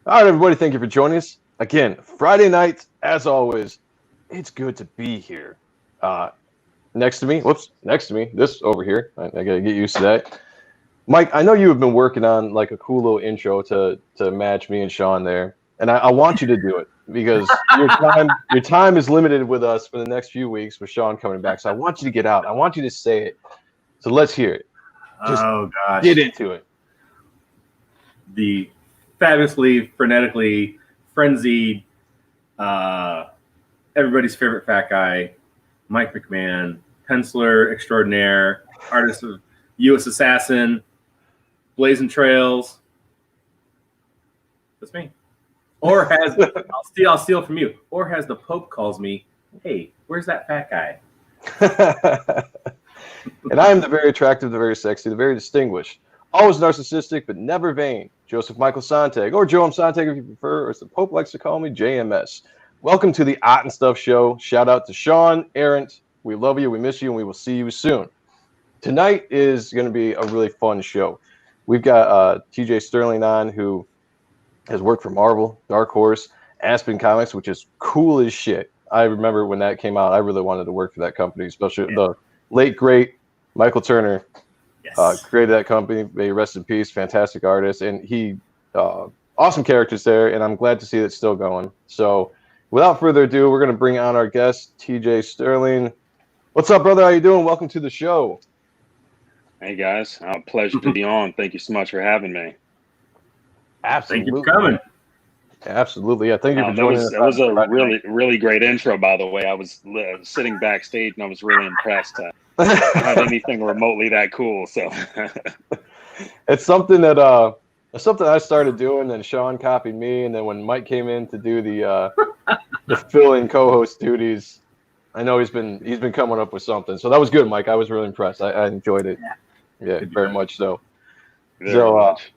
All right, everybody, thank you for joining us. Again, Friday night, as always, it's good to be here. Uh, next to me, this over here, I got to get used to that. Mike, I know you have been working on like a cool little intro to match me and Sean there, and I want you to do it because your time is limited with us for the next few weeks with Sean coming back. So I want you to get out. I want you to say it. So let's hear it. Just Oh gosh, get into it. the fabulously, frenetically, frenzied, uh, everybody's favorite fat guy, Mike McMahon, penciler extraordinaire, artist of U.S. Assassin, Blazing Trails. That's me. Or has I'll steal from you. Or has the Pope calls me, hey, where's that fat guy? And I am the very attractive, the very sexy, the very distinguished, always narcissistic, but never vain, Joseph Michael Sonntag, or Joe M. Sonntag if you prefer, or as the Pope likes to call me, JMS. Welcome to the Ott and Stuff Show. Shout out to Sean, Ahrendt. We love you, we miss you, and we will see you soon. Tonight is going to be a really fun show. We've got TJ Sterling on, who has worked for Marvel, Darkhorse, Aspen Comics, which is cool as shit. I remember when that came out, I really wanted to work for that company, especially the late, great Michael Turner. Yes. Created that company. May he rest in peace. Fantastic artist, and he awesome characters there. And I'm glad to see it still going. So, without further ado, we're going to bring on our guest, TJ Sterling. What's up, brother? How you doing? Welcome to the show. Hey guys, pleasure to be on. Thank you so much for having me. Absolutely. Thank you for coming. Absolutely. Yeah. Thank you for joining us. That was a really great intro, by the way. I was sitting backstage and I was really impressed to have anything remotely that cool. So it's something that I started doing, and Sean copied me, and then when Mike came in to do the fill-in co-host duties, I know he's been coming up with something. So that was good, Mike. I was really impressed. I enjoyed it. Yeah, very much so. Very much.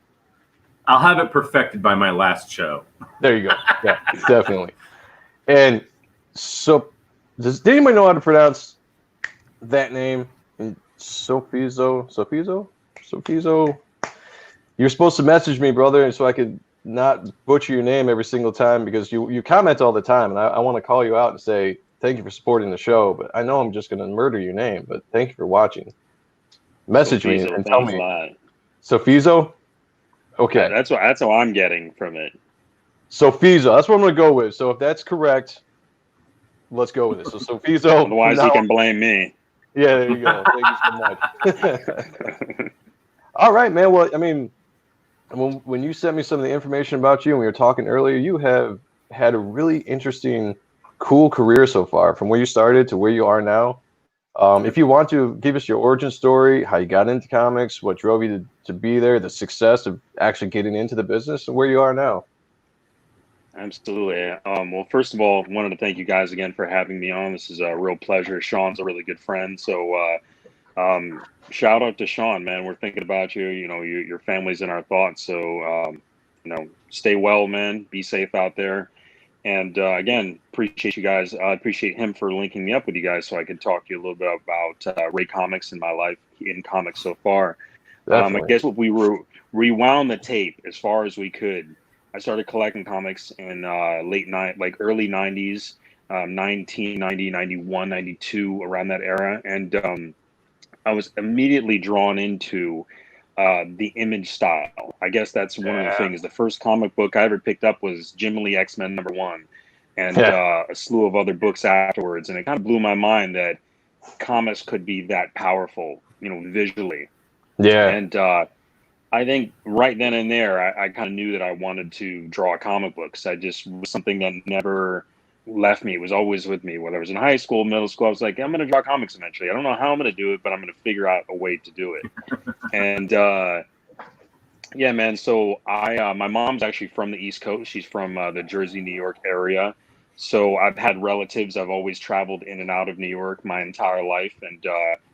I'll have it perfected by my last show. There you go. Yeah, definitely. And so, does anybody know how to pronounce that name? Sofizo. You're supposed to message me, brother, so I could not butcher your name every single time, because you comment all the time, and I want to call you out and say thank you for supporting the show. But I know I'm just going to murder your name. But thank you for watching. Message me and tell me. Sofizo. Okay, that's how I'm getting from it. Sofizo. That's what I'm going to go with. So if that's correct, let's go with it. So Sofizo. Otherwise, you can blame me. Yeah, there you go. Thank you so much. All right, man. Well, I mean, when you sent me some of the information about you and we were talking earlier, you have had a really interesting, cool career so far, from where you started to where you are now. If you want to give us your origin story, how you got into comics, what drove you to be there, the success of actually getting into the business, and where you are now. Absolutely. Well, first of all, wanted to thank you guys again for having me on. This is a real pleasure. Sean's a really good friend. So shout out to Sean, man. We're thinking about you. You know, your family's in our thoughts. So, stay well, man. Be safe out there. And again, appreciate you guys. I appreciate him for linking me up with you guys so I could talk to you a little bit about Ray Comics and my life in comics so far. I guess what we rewound the tape as far as we could. I started collecting comics in early 90s, 1990, 91, 92, around that era. And I was immediately drawn into the Image style. I guess that's one of the things. The first comic book I ever picked up was Jim Lee X-Men #1, and a slew of other books afterwards. And it kind of blew my mind that comics could be that powerful, visually. Yeah. And I think right then and there, I kind of knew that I wanted to draw comic books. I just was something that never left me. It was always with me, whether I was in high school, middle school. I was like, I'm going to draw comics eventually. I don't know how I'm going to do it, but I'm going to figure out a way to do it. And yeah, man. So my mom's actually from the East Coast. She's from the Jersey, New York area. So I've had relatives. I've always traveled in and out of New York my entire life. And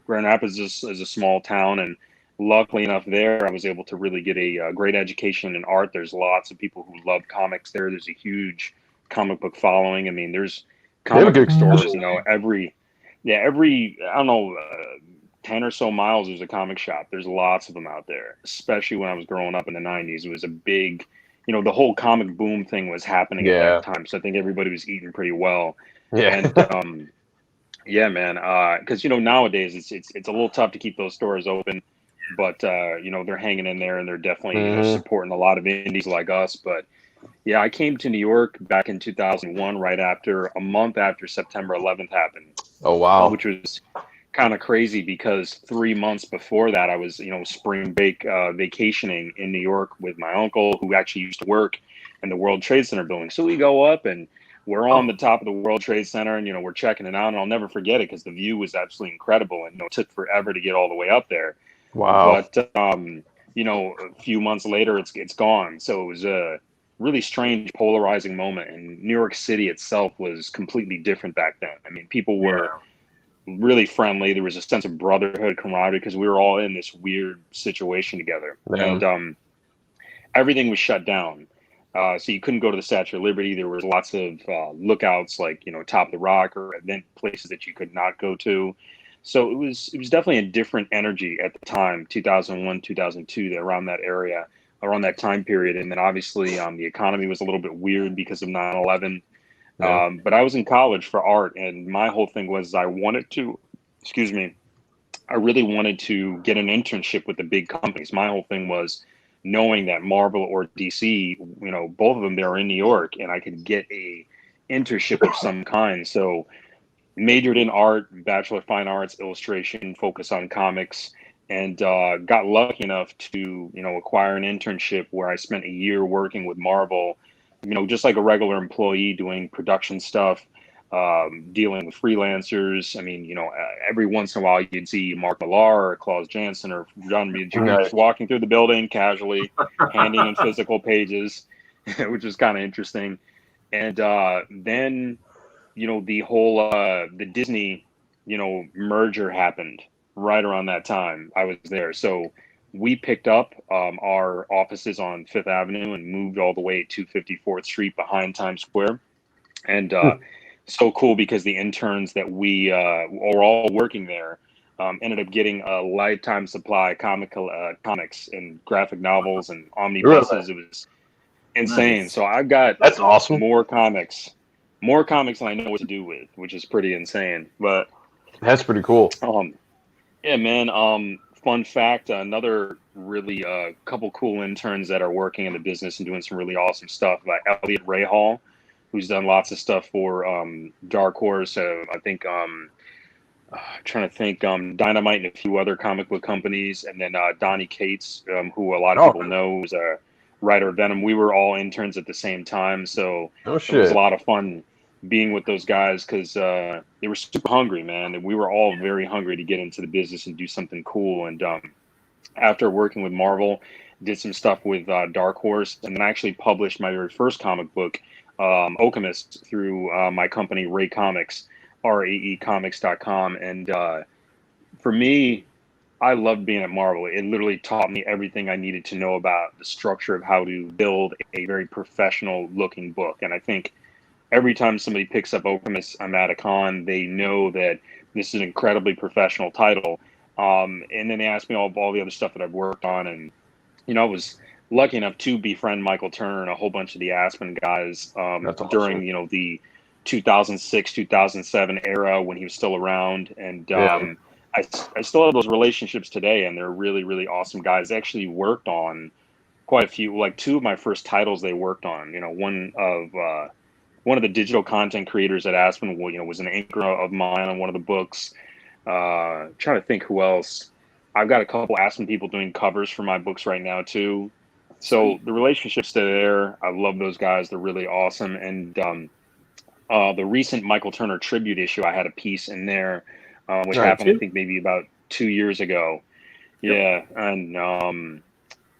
Grand Rapids is a small town. And luckily enough there, I was able to really get a great education in art. There's lots of people who love comics there. There's a huge comic book following. I mean, there's comic book stores, every I don't know, 10 or so miles there's a comic shop. There's lots of them out there, especially when I was growing up in the 90s. It was a big, the whole comic boom thing was happening at Yeah. that time. So I think everybody was eating pretty well. Yeah. And yeah, man, because nowadays it's a little tough to keep those stores open, but they're hanging in there and they're definitely supporting a lot of indies like us. But yeah, I came to New York back in 2001, right after a month after September 11th happened, Oh wow. which was kind of crazy because 3 months before that, I was, spring break vacationing in New York with my uncle who actually used to work in the World Trade Center building. So we go up and we're on the top of the World Trade Center and, we're checking it out. And I'll never forget it because the view was absolutely incredible. And, it took forever to get all the way up there. Wow. But, a few months later, it's gone. So it was a really strange, polarizing moment. And New York City itself was completely different back then. I mean, people were really friendly. There was a sense of brotherhood, camaraderie, because we were all in this weird situation together. Yeah. And everything was shut down. So you couldn't go to the Statue of Liberty. There was lots of lookouts, like Top of the Rock, or event places that you could not go to. So it was definitely a different energy at the time, 2001, 2002, around that area, around that time period. And then obviously the economy was a little bit weird because of 9/11. Yeah. But I was in college for art, and my whole thing was I really wanted to get an internship with the big companies. My whole thing was knowing that Marvel or DC, both of them, they're in New York, and I could get a internship of some kind. So majored in art, Bachelor of Fine Arts, illustration, focus on comics, and got lucky enough to, acquire an internship where I spent a year working with Marvel, just like a regular employee doing production stuff, dealing with freelancers. I mean, every once in a while you'd see Mark Millar or Klaus Janson or John B. Jr. Nice. just walking through the building casually, handing in physical pages, which is kind of interesting. And then, the whole the Disney, merger happened right around that time. I was there, so we picked up our offices on Fifth Avenue and moved all the way to 54th Street behind Times Square. And so cool because the interns that we were all working there ended up getting a lifetime supply of comics and graphic novels and omnibuses. It was insane. Nice. So I've got That's awesome. more comics than I know what to do with, which is pretty insane. But That's pretty cool. yeah, man. Fun fact: another really couple cool interns that are working in the business and doing some really awesome stuff. Like Elliot Rahal, who's done lots of stuff for Darkhorse. I think trying to think Dynamite and a few other comic book companies, and then Donnie Cates, who a lot of people know is a writer of Venom. We were all interns at the same time, so Oh it was shit. a lot of fun being with those guys because they were super hungry, man, and we were all very hungry to get into the business and do something cool. And after working with Marvel, did some stuff with Darkhorse, and then I actually published my very first comic book, Alchemist, through my company Ray Comics, raecomics.com. And for me, I loved being at Marvel. It literally taught me everything I needed to know about the structure of how to build a very professional looking book. And I think every time somebody picks up Alchemist, I'm at a con, they know that this is an incredibly professional title. And then they ask me all the other stuff that I've worked on. And, I was lucky enough to befriend Michael Turner and a whole bunch of the Aspen guys That's awesome. during, the 2006, 2007 era when he was still around. And Yeah. I still have those relationships today, and they're really, really awesome guys. They actually worked on quite a few, like two of my first titles they worked on. One of the digital content creators at Aspen, was an anchor of mine on one of the books. Trying to think who else. I've got a couple Aspen people doing covers for my books right now too. So the relationships that are there, I love those guys. They're really awesome. And the recent Michael Turner tribute issue, I had a piece in there, which happened, I think, maybe about 2 years ago. Yeah. And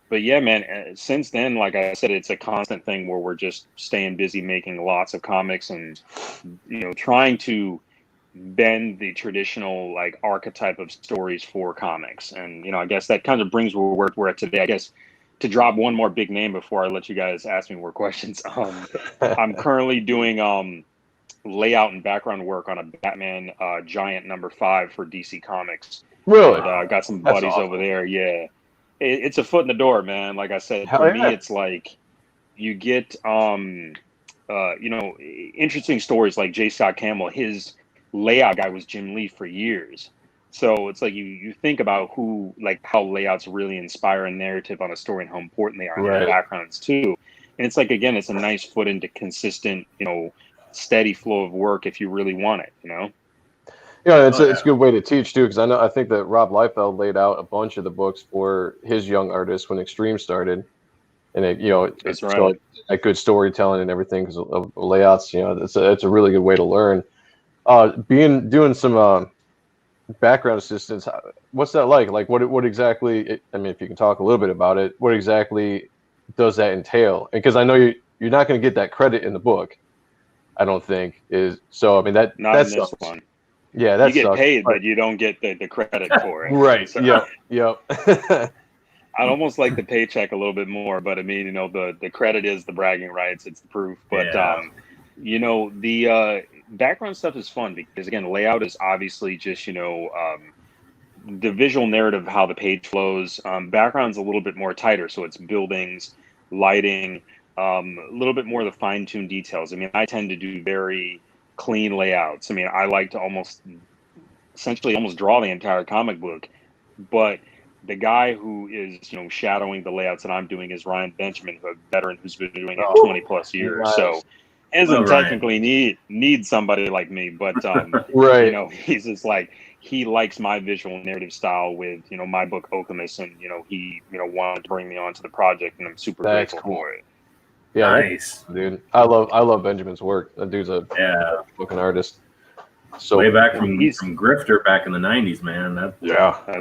but yeah, man, since then, like I said, it's a constant thing where we're just staying busy making lots of comics and, trying to bend the traditional like archetype of stories for comics. And, I guess that kind of brings where we're at today. I guess to drop one more big name before I let you guys ask me more questions. I'm currently doing layout and background work on a Batman Giant #5 for DC Comics. Really? And, got some That's buddies awesome. over there. Yeah. It's a foot in the door, man. Like I said, Hell for yeah. me, it's like you get interesting stories like J. Scott Campbell. His layout guy was Jim Lee for years. So it's like you think about how layouts really inspire a narrative on a story and how important they are in their backgrounds too. And it's like, again, it's a nice foot into consistent, steady flow of work if you really want it, Yeah, it's a good way to teach too, because I think that Rob Liefeld laid out a bunch of the books for his young artists when Extreme started, and it's right. Like good storytelling and everything because of layouts. It's a really good way to learn. Doing some background assistance. What's that like? Like what exactly? I mean, if you can talk a little bit about it, what exactly does that entail? Because I know you're not going to get that credit in the book. I don't think is so. I mean that's in this one. Yeah, that's you get paid, but you don't get the credit for it. Right. So, yep. I'd almost like the paycheck a little bit more, but I mean, the credit is the bragging rights. It's the proof. But the background stuff is fun because, again, layout is obviously just the visual narrative, how the page flows. Background's a little bit more tighter, so it's buildings, lighting, a little bit more of the fine-tuned details. I mean, I tend to do very clean layouts. I mean, I like to essentially almost draw the entire comic book, but the guy who is shadowing the layouts that I'm doing is Ryan Benjamin, a veteran who's been doing it 20 plus years. Nice. So doesn't technically need somebody like me, but right. He's just like, he likes my visual narrative style with my book Okemos, and he wanted to bring me onto the project, and I'm super grateful for it. Yeah, nice, dude. I love Benjamin's work. That dude's a fucking artist. So way back from Grifter back in the 90s, man. That's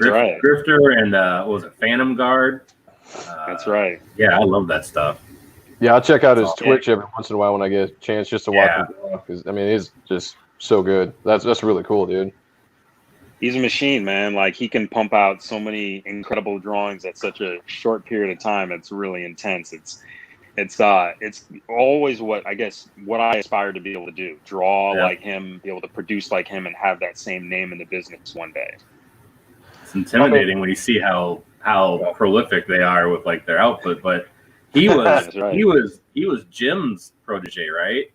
right. Grifter and what was it, Phantom Guard? That's right. Yeah, I love that stuff. Yeah, I'll check out his Twitch every once in a while when I get a chance just to watch him because I mean he's just so good. That's really cool, dude. He's a machine, man. Like, he can pump out so many incredible drawings at such a short period of time. It's really intense. It's always what I aspire to be able to do. Draw like him, be able to produce like him, and have that same name in the business one day. It's intimidating when you see how prolific they are with like their output. But he was he was Jim's protege, right?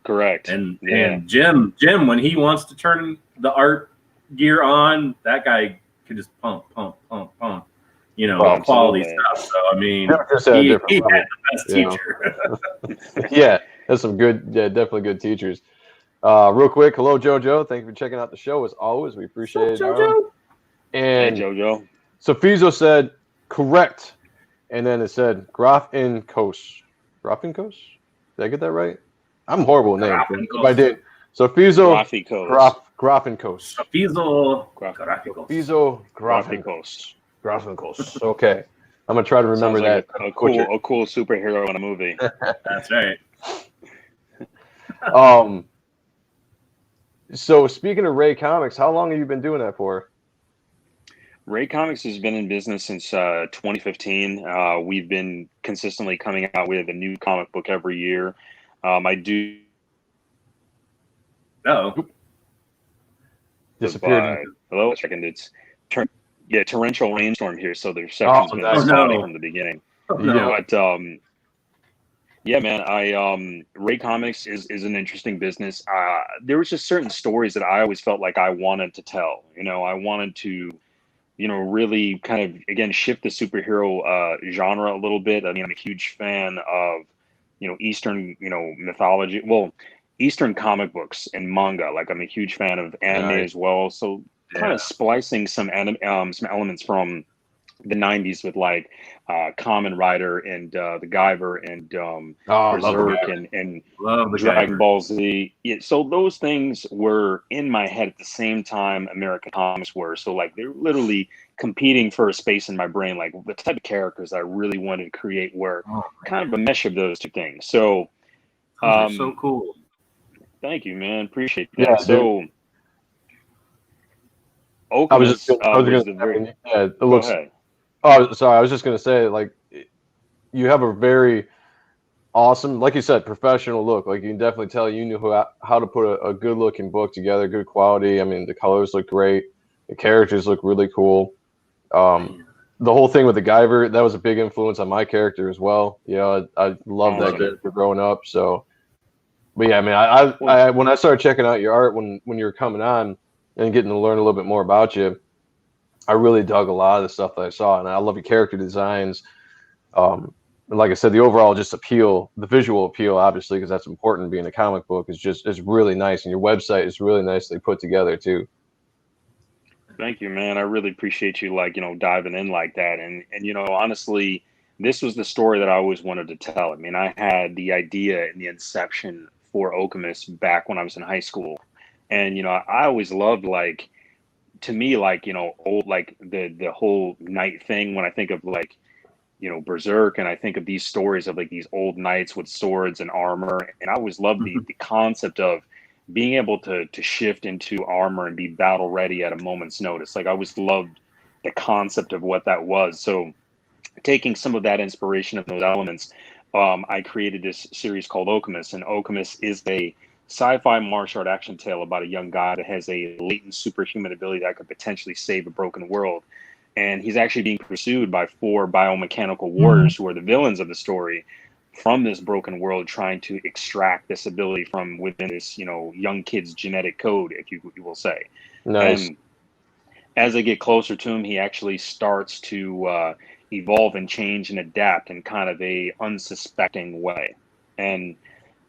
Correct. And Jim, when he wants to turn the art gear on, that guy can just pump. Quality stuff. So I mean, he had the best teacher. Yeah, that's some good, definitely good teachers. Real quick, hello JoJo. Thank you for checking out the show as always. We appreciate it. JoJo. And hey, JoJo. So Fizo said correct, and then it said Grafenkos. Grafenkos? Did I get that right? I'm horrible at names. If I did. So Fizo Grafenkos. Fizo Grafenkos. Grafenkos. Okay, I'm gonna try to remember like that. A cool superhero in a movie. That's right. So speaking of Ray Comics, how long have you been doing that for? Ray Comics has been in business since 2015. We've been consistently coming out with a new comic book every year. I do. Oh. Disappeared. Hello, a second. It's torrential rainstorm here, so the reception's been spotty from the beginning. But yeah, man, Ray Comics is an interesting business. There was just certain stories that I always felt like I wanted to tell. I wanted to, really kind of, again, shift the superhero genre a little bit. I mean, I'm a huge fan of, Eastern, mythology. Well, Eastern comic books and manga. Like, I'm a huge fan of anime as well. So kind of splicing some elements from the 90s with like Kamen Rider and the Guyver and Berserk and Dragon Ball Z. Yeah, so those things were in my head at the same time American comics were. So like they're literally competing for a space in my brain. Like the type of characters I really wanted to create were kind of a mesh of those two things. So so cool. Thank you, man. Appreciate that. Yeah, so I was just gonna it looks. Oh, sorry. I was just gonna say, like, you have a very awesome, like you said, professional look. Like, you can definitely tell you knew how to put a good looking book together, good quality. I mean, the colors look great. The characters look really cool. the whole thing with the Guyver, that was a big influence on my character as well. You know, I loved that character growing up. So, but yeah, I mean, I when I started checking out your art when you were coming on and getting to learn a little bit more about you, I really dug a lot of the stuff that I saw, and I love your character designs. And like I said, the overall just appeal, the visual appeal, obviously, because that's important. Being a comic book is really nice, and your website is really nicely put together too. Thank you, man. I really appreciate you, like, diving in like that. And honestly, this was the story that I always wanted to tell. I mean, I had the idea and the inception for Okemos back when I was in high school. And, I always loved, like, to me, like, old, like the whole knight thing. When I think of, like, Berserk, and I think of these stories of, like, these old knights with swords and armor. And I always loved the concept of being able to shift into armor and be battle ready at a moment's notice. Like, I always loved the concept of what that was. So taking some of that inspiration of those elements, I created this series called Okemos. And Okemos is a sci-fi martial art action tale about a young guy that has a latent superhuman ability that could potentially save a broken world. And he's actually being pursued by 4 biomechanical warriors who are the villains of the story, from this broken world, trying to extract this ability from within this, young kid's genetic code, if you will say. Nice. And as they get closer to him, he actually starts to evolve and change and adapt in kind of a unsuspecting way. And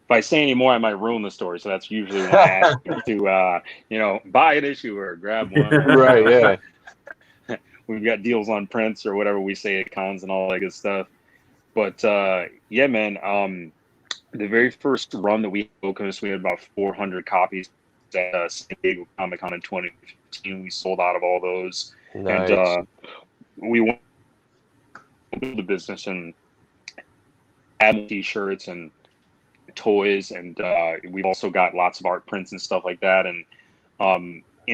if I say any more, I might ruin the story. So that's usually when I ask you to, buy an issue or grab one. Right, yeah. We've got deals on prints or whatever we say at cons and all that good stuff. But yeah, man, the very first run that we focused, we had about 400 copies at San Diego Comic Con in 2015. We sold out of all those. Nice. And we went to the business and add t-shirts and toys. And we've also got lots of art prints and stuff like that. And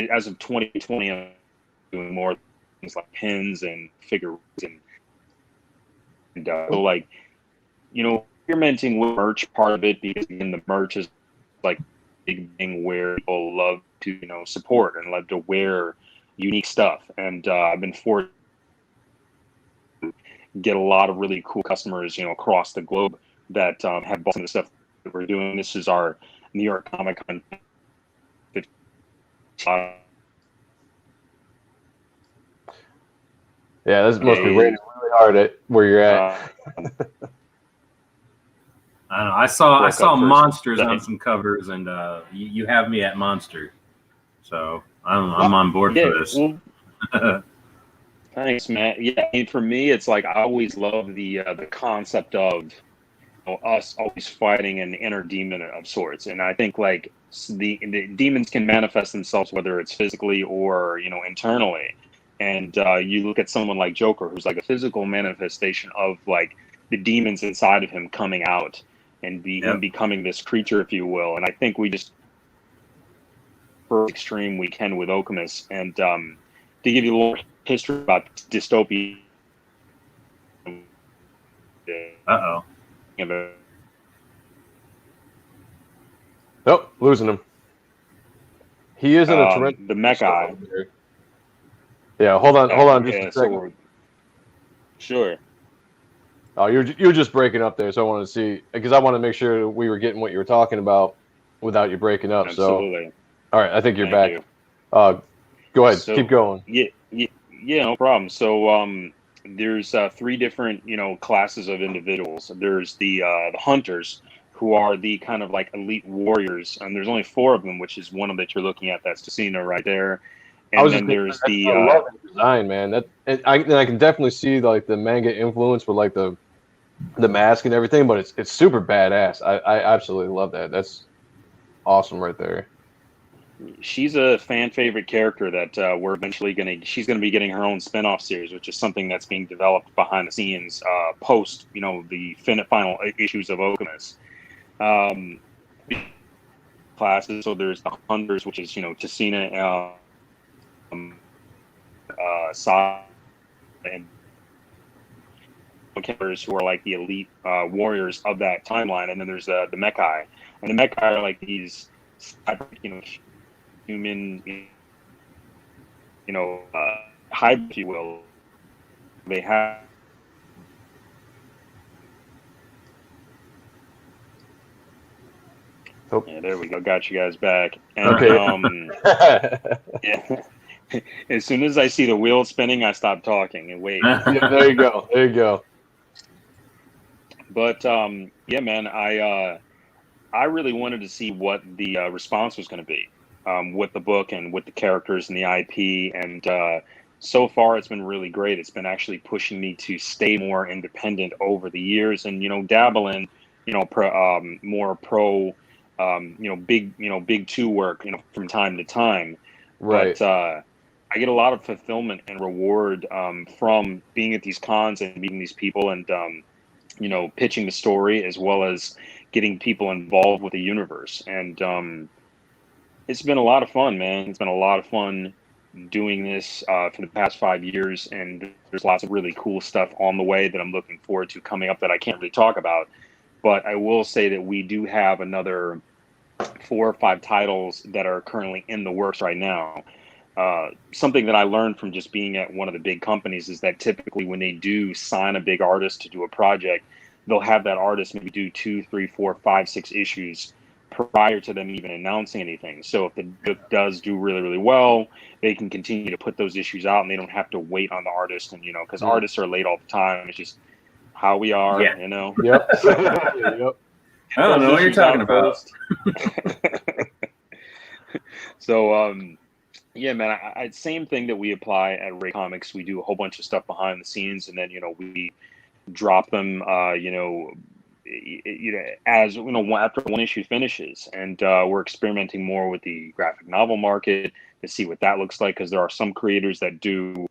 as of 2020, I'm doing more things like pins and figures and so, like, experimenting with merch part of it, because again, the merch is like a big thing where people love to support and love to wear unique stuff. And I've been fortunate to get a lot of really cool customers across the globe that have bought some of the stuff that we're doing. This is our New York Comic Con. Yeah, this must be raining really hard at where you're at. I don't know. I saw monsters on some covers, and you have me at monster, so I'm on board for this. Well, thanks, man. Yeah, and for me, it's like I always love the concept of us always fighting an inner demon of sorts, and I think, like, the demons can manifest themselves whether it's physically or internally. And you look at someone like Joker, who's like a physical manifestation of, like, the demons inside of him coming out and becoming this creature, if you will. And I think we just for extreme we can with Okemos. And to give you a little history about dystopia. Uh-oh. Oh, losing him. He is in a torrential. The Mecca. Yeah, hold on just a second. So sure. Oh, you're just breaking up there, so I wanted to see, because I want to make sure we were getting what you were talking about without you breaking up. Absolutely. So, all right, I think you're back. You. Go ahead, keep going. Yeah, no problem. So there's 3 different classes of individuals. There's the hunters, who are the kind of like elite warriors, and there's only 4 of them, which is one of that you're looking at. That's Casino right there. And then there's the design, man. I can definitely see, like, the manga influence with, like, the mask and everything, but it's super badass. I absolutely love that. That's awesome right there. She's a fan favorite character that we're eventually she's gonna be getting her own spinoff series, which is something that's being developed behind the scenes post the final issues of Okemos. Classes. So there's the hunters, which is Tessina, Sa, and characters who are like the elite warriors of that timeline. And then there's the Mechai, and the Mechai are like these human hybrid, if you will, they have. Oh. Yeah, there we go. Got you guys back. And Okay. yeah. As soon as I see the wheel spinning, I stop talking and wait. Yeah, there you go. There you go. But yeah, man, I really wanted to see what the response was going to be with the book and with the characters and the IP. And so far, it's been really great. It's been actually pushing me to stay more independent over the years, and dabble in more pro big two work from time to time. Right. But I get a lot of fulfillment and reward from being at these cons and meeting these people and pitching the story, as well as getting people involved with the universe. And it's been a lot of fun, man. It's been a lot of fun doing this for the past 5 years, and there's lots of really cool stuff on the way that I'm looking forward to coming up that I can't really talk about. But I will say that we do have another 4 or 5 titles that are currently in the works right now. Something that I learned from just being at one of the big companies is that typically when they do sign a big artist to do a project, they'll have that artist maybe do 2, 3, 4, 5, 6 issues prior to them even announcing anything. So if the book does do really, really well, they can continue to put those issues out, and they don't have to wait on the artist. And because artists are late all the time. It's just how we are, Yep. Yep. I don't know what you're talking about. So, yeah, man, same thing that we apply at Ray Comics. We do a whole bunch of stuff behind the scenes, and then, we drop them, as after one issue finishes, and we're experimenting more with the graphic novel market to see what that looks like, because there are some creators that do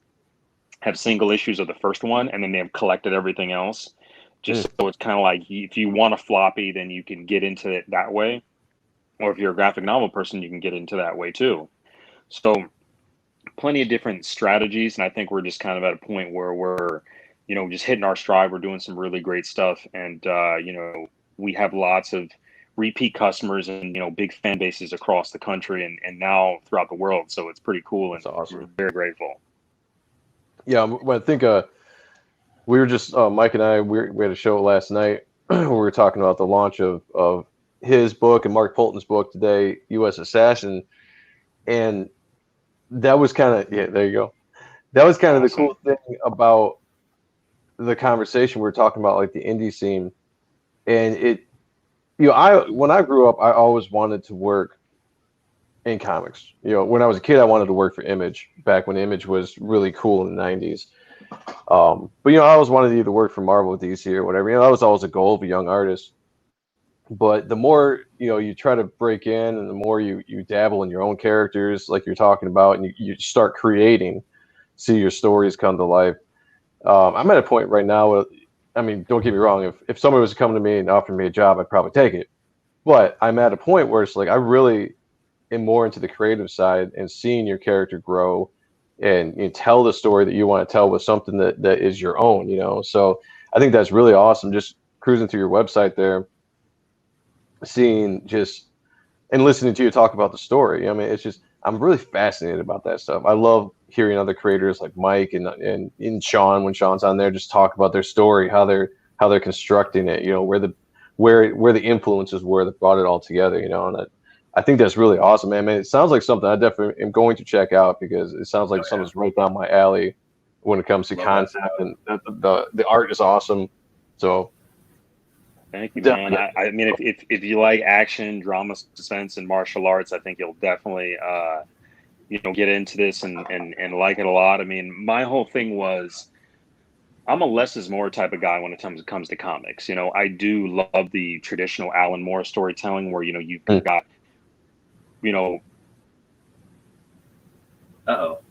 have single issues of the first one, and then they have collected everything else. Just so it's kind of like, if you want a floppy, then you can get into it that way, or if you're a graphic novel person, you can get into that way too. So plenty of different strategies, and I think we're just kind of at a point where we're just hitting our stride. We're doing some really great stuff, and we have lots of repeat customers and big fan bases across the country and now throughout the world. So it's pretty cool, and awesome. We're very grateful. Yeah, I think we were just Mike and I, we had a show last night where we were talking about the launch of his book and Mark Polton's book today, U.S. Assassin, and that was kind of there you go. That was kind of the cool thing about the conversation. We were talking about like the indie scene, and it, when I grew up, I always wanted to work in comics. When I was a kid, I wanted to work for Image back when Image was really cool in the 90s. But I always wanted to either work for Marvel, DC, or whatever. That was always a goal of a young artist. But the more you try to break in, and the more you dabble in your own characters, like you're talking about, and you start creating, see your stories come to life. I'm at a point right now where, don't get me wrong, if somebody was coming to me and offering me a job, I'd probably take it. But I'm at a point where it's like I really am more into the creative side and seeing your character grow and tell the story that you want to tell with something that is your own, So I think that's really awesome. Just cruising through your website there, seeing and listening to you talk about the story. It's just, I'm really fascinated about that stuff. I love hearing other creators like Mike and Sean, when Sean's on there, just talk about their story, how they're constructing it, where the influences were that brought it all together, and I think that's really awesome, man. It sounds like something I definitely am going to check out, because it sounds like something's right down my alley when it comes to concept, and the art is awesome. So thank you, man. If you like action, drama, suspense, and martial arts, I think you'll definitely get into this and like it a lot. My whole thing was, I'm a less is more type of guy when it comes to comics. I do love the traditional Alan Moore storytelling, where you've got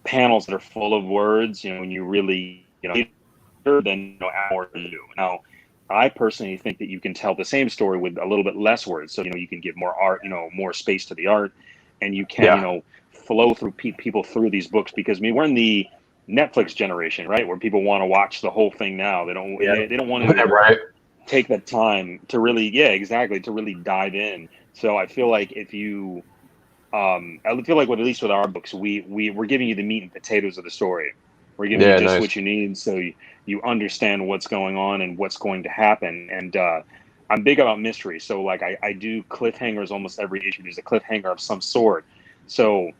panels that are full of words, and you really then more to do. Now, I personally think that you can tell the same story with a little bit less words, so you can give more art, more space to the art, and you can flow through people through these books, because we're in the Netflix generation, right, where people want to watch the whole thing now. They don't want to take the time to really to really dive in. So I feel like if you I feel like at least with our books, we're giving you the meat and potatoes of the story. We're giving you just what you need, so you understand what's going on and what's going to happen. And I'm big about mystery, so like I do cliffhangers almost every issue. There's a cliffhanger of some sort, so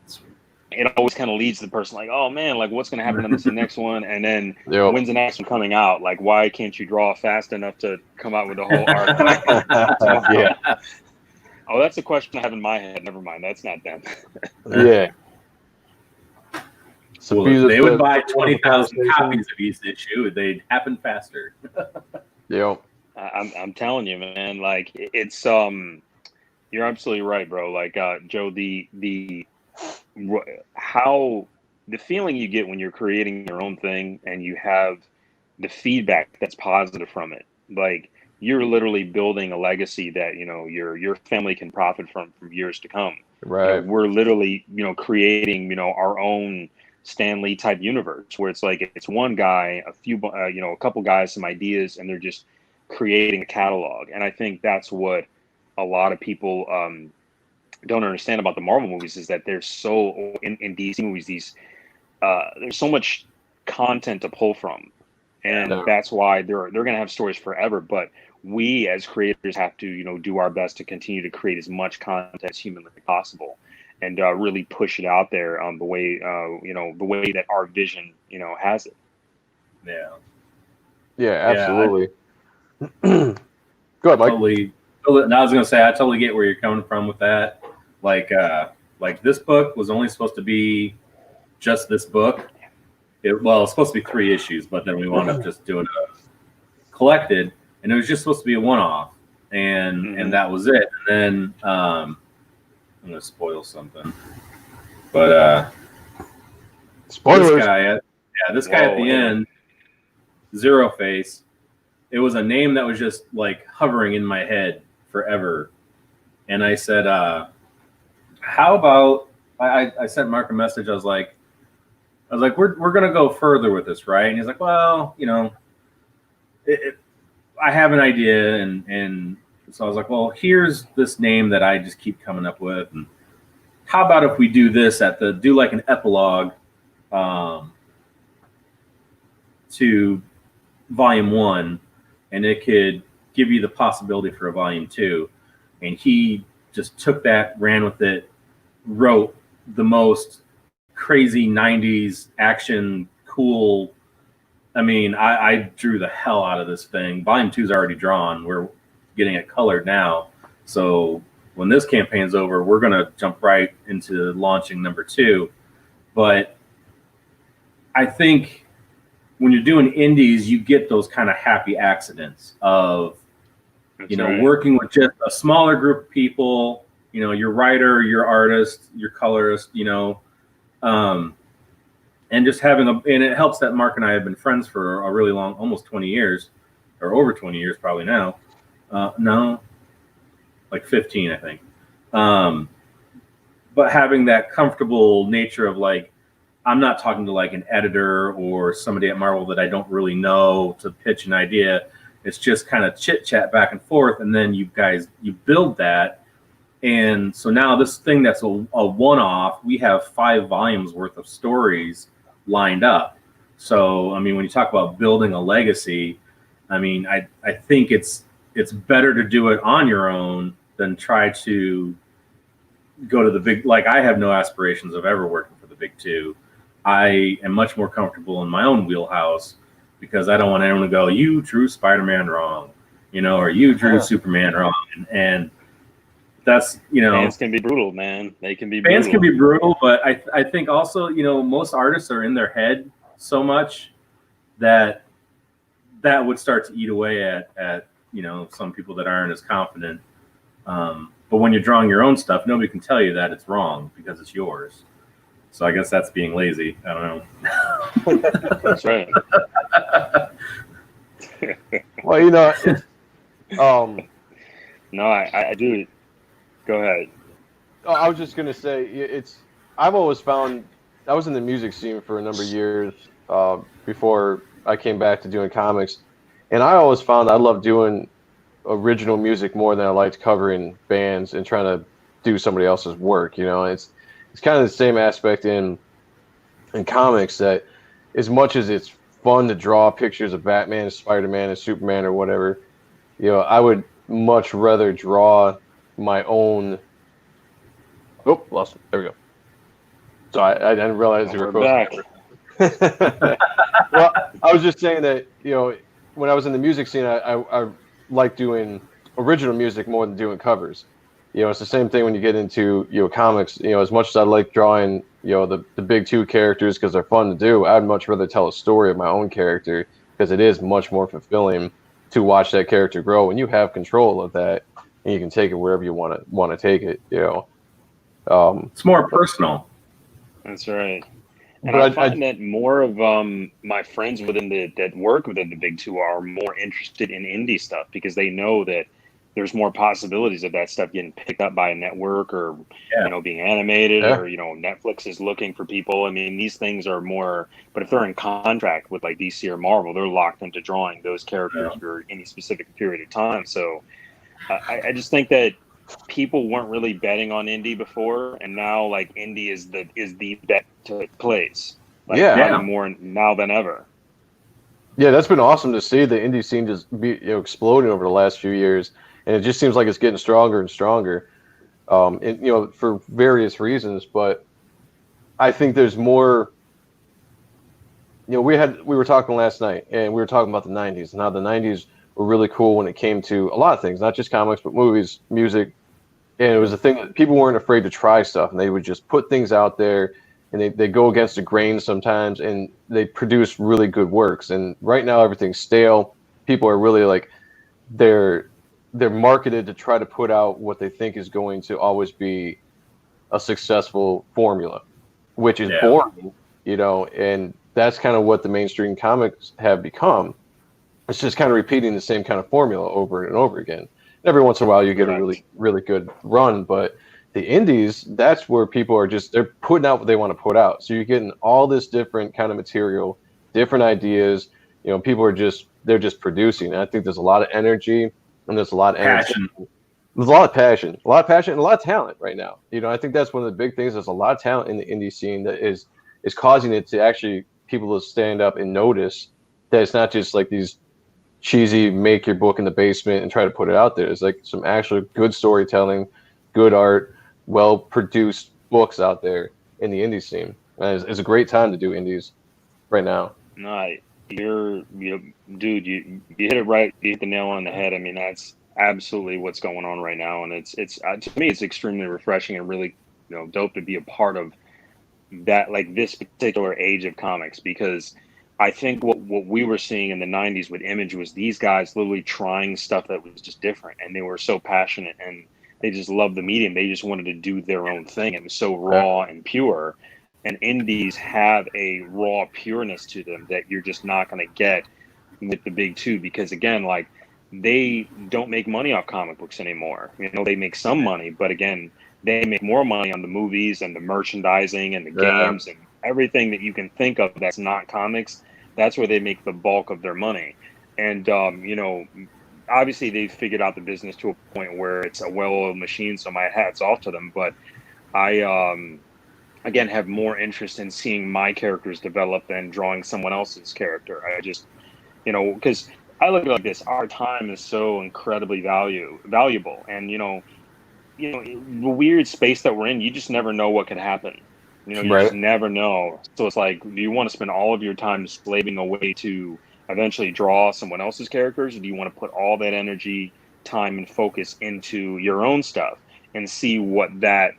it always kind of leads the person like, oh man, like what's going to happen in this next one, and then when's the next one coming out? Like, why can't you draw fast enough to come out with the whole arc? Yeah. Oh, that's a question I have in my head. Never mind, that's not them. Yeah. So they would buy 20,000 copies of each issue. They'd happen faster. Yeah. I'm telling you, man. Like it's you're absolutely right, bro. Like Joe, the feeling you get when you're creating your own thing and you have the feedback that's positive from it, like you're literally building a legacy that your family can profit from years to come. Right. We're literally creating our own Stan Lee type universe where it's like it's one guy, a couple guys, some ideas, and they're just creating a catalog. And I think that's what a lot of people don't understand about the Marvel movies is that there's so in DC movies there's so much content to pull from, and that's why they're going to have stories forever. But we as creators have to do our best to continue to create as much content as humanly possible, and really push it out there the way the way that our vision has it. Yeah, absolutely. Go ahead, Mike. Totally. I was gonna say I totally get where you're coming from with that. Like this book was only supposed to be just this book. Well, it's supposed to be 3 issues, but then we wound up just doing a collected, and it was just supposed to be a one-off, and that was it. And then I'm gonna spoil something, but spoilers. This guy at the end, Zero Face. It was a name that was just like hovering in my head forever, and I said, "How about?" I sent Mark a message. I was like, "We're gonna go further with this, right?" And he's like, "Well, I have an idea," and so I was like, "Well, here's this name that I just keep coming up with, and how about if we do this do like an epilogue to volume 1, and it could give you the possibility for a volume 2." And he just took that, ran with it, wrote the most crazy 90s action cool. I mean, I drew the hell out of this thing. Volume 2 is already drawn. We're getting it colored now. So when this campaign's over, we're going to jump right into launching number 2. But I think when you're doing indies, you get those kind of happy accidents of, working with just a smaller group of people, your writer, your artist, your colorist, and just having and it helps that Mark and I have been friends for a really long, almost 20 years, or over 20 years probably now. No, like 15, I think. But having that comfortable nature of like, I'm not talking to like an editor or somebody at Marvel that I don't really know to pitch an idea. It's just kind of chit chat back and forth. And then you build that. And so now this thing that's a one-off, we have 5 volumes worth of stories lined up. So, I mean, when you talk about building a legacy, I mean, I think it's better to do it on your own than try to go to the big, like I have no aspirations of ever working for the big 2. I am much more comfortable in my own wheelhouse because I don't want anyone to go, you drew Spider-Man wrong, or you drew Superman wrong. And that's, fans can be brutal, man. They can be brutal. Fans can be brutal, but I think also, most artists are in their head so much that would start to eat away at some people that aren't as confident. But when you're drawing your own stuff, nobody can tell you that it's wrong because it's yours. So I guess that's being lazy. I don't know. That's right. Well, no, I do. Go ahead. I was just gonna say I've always found I was in the music scene for a number of years before I came back to doing comics, and I always found I loved doing original music more than I liked covering bands and trying to do somebody else's work. It's kind of the same aspect in comics that as much as it's fun to draw pictures of Batman, Spider-Man, and Superman or whatever, I would much rather draw my own. Oh, lost it. There we go. So I didn't realize you were We're back. Well, I was just saying that, when I was in the music scene, I like doing original music more than doing covers. It's the same thing when you get into, comics. As much as I like drawing, the big two characters because they're fun to do, I'd much rather tell a story of my own character because it is much more fulfilling to watch that character grow, and you have control of that, and you can take it wherever you want to take it. It's more personal. That's right. And I find that more of my friends that work within the big two are more interested in indie stuff because they know that there's more possibilities of that stuff getting picked up by a network or being animated or Netflix is looking for people. I mean, these things are more, but if they're in contract with like DC or Marvel, they're locked into drawing those characters for any specific period of time. So I just think that people weren't really betting on indie before, and now like indie is the bet to place. Like more now than ever. Yeah, that's been awesome to see the indie scene just be exploding over the last few years, and it just seems like it's getting stronger and stronger. For various reasons, but I think there's more. We were talking last night, and we were talking about the '90s and how the '90s were really cool when it came to a lot of things, not just comics, but movies, music. And it was a thing that people weren't afraid to try stuff, and they would just put things out there, and they go against the grain sometimes, and they produce really good works. And right now, everything's stale. People are really like, they're marketed to try to put out what they think is going to always be a successful formula, which is boring, and that's kind of what the mainstream comics have become. It's just kind of repeating the same kind of formula over and over again. Every once in a while you get a really, really good run, but the indies, that's where people are they're putting out what they want to put out. So you're getting all this different kind of material, different ideas. People are they're just producing. And I think there's a lot of energy and there's a lot of passion. There's a lot of passion, and a lot of talent right now. I think that's one of the big things. There's a lot of talent in the indie scene that is causing it to actually people to stand up and notice that it's not just like these cheesy make your book in the basement and try to put it out there. It's like some actual good storytelling, good art, well produced books out there in the indie scene. And it's a great time to do indies right now. No, dude, you hit it right. You hit the nail on the head. I mean, that's absolutely what's going on right now, and it's to me it's extremely refreshing and really dope to be a part of that, like this particular age of comics, because I think what we were seeing in the 90s with Image was these guys literally trying stuff that was just different, and they were so passionate and they just loved the medium. They just wanted to do their own thing. It was so raw and pure, and indies have a raw pureness to them that you're just not going to get with the big two, because again, like, they don't make money off comic books anymore. They make some money, but again, they make more money on the movies and the merchandising and the games and everything that you can think of that's not comics. That's where they make the bulk of their money. And, obviously they've figured out the business to a point where it's a well-oiled machine, so my hat's off to them. But I, again, have more interest in seeing my characters develop than drawing someone else's character. I just, because I look at it like this. Our time is so incredibly valuable. And, the weird space that we're in, you just never know what could happen. You just never know. So it's like, do you want to spend all of your time slaving away to eventually draw someone else's characters, or do you want to put all that energy, time, and focus into your own stuff and see what that,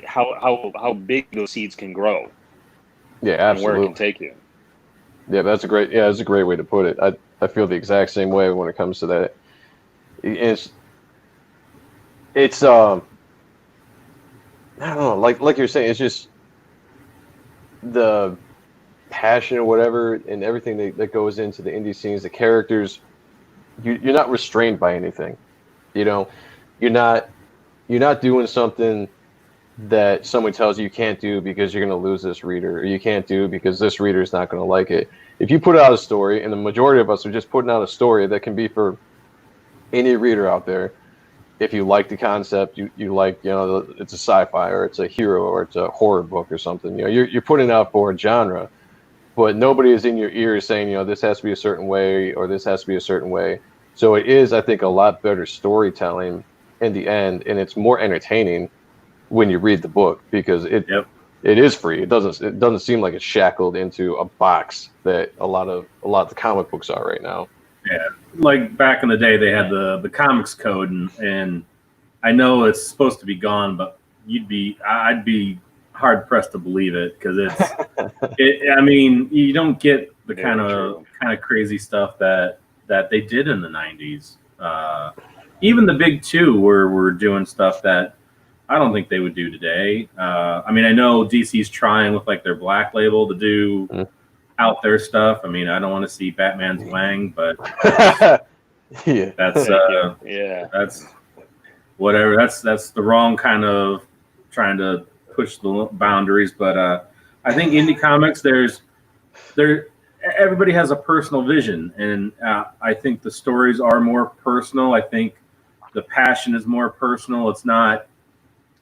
how big those seeds can grow? Yeah, absolutely. And where it can take you. Yeah, that's a great way to put it. I feel the exact same way when it comes to that. It's I don't know, like you're saying, it's just the passion or whatever and everything that goes into the indie scenes, the characters. You're not restrained by anything. You're not doing something that someone tells you can't do because you're going to lose this reader, or you can't do because this reader is not going to like it. If you put out a story, and the majority of us are just putting out a story that can be for any reader out there, if you like the concept, you like, it's a sci-fi or it's a hero or it's a horror book or something. You're putting out for a genre, but nobody is in your ear saying, this has to be a certain way or this has to be a certain way. So it is, I think, a lot better storytelling in the end, and it's more entertaining when you read the book because it is free. It doesn't seem like it's shackled into a box that a lot of the comic books are right now. Yeah, like back in the day, they had the comics code, and I know it's supposed to be gone, but I'd be hard pressed to believe it because I mean, you don't get the kind of crazy stuff that they did in the '90s. Even the big two were doing stuff that I don't think they would do today. I mean, I know DC's trying with like their Black Label to do out there stuff. I mean, I don't want to see Batman's Wang, but that's that's whatever. That's the wrong kind of trying to push the boundaries. But I think indie comics, everybody has a personal vision, and I think the stories are more personal. I think the passion is more personal. It's not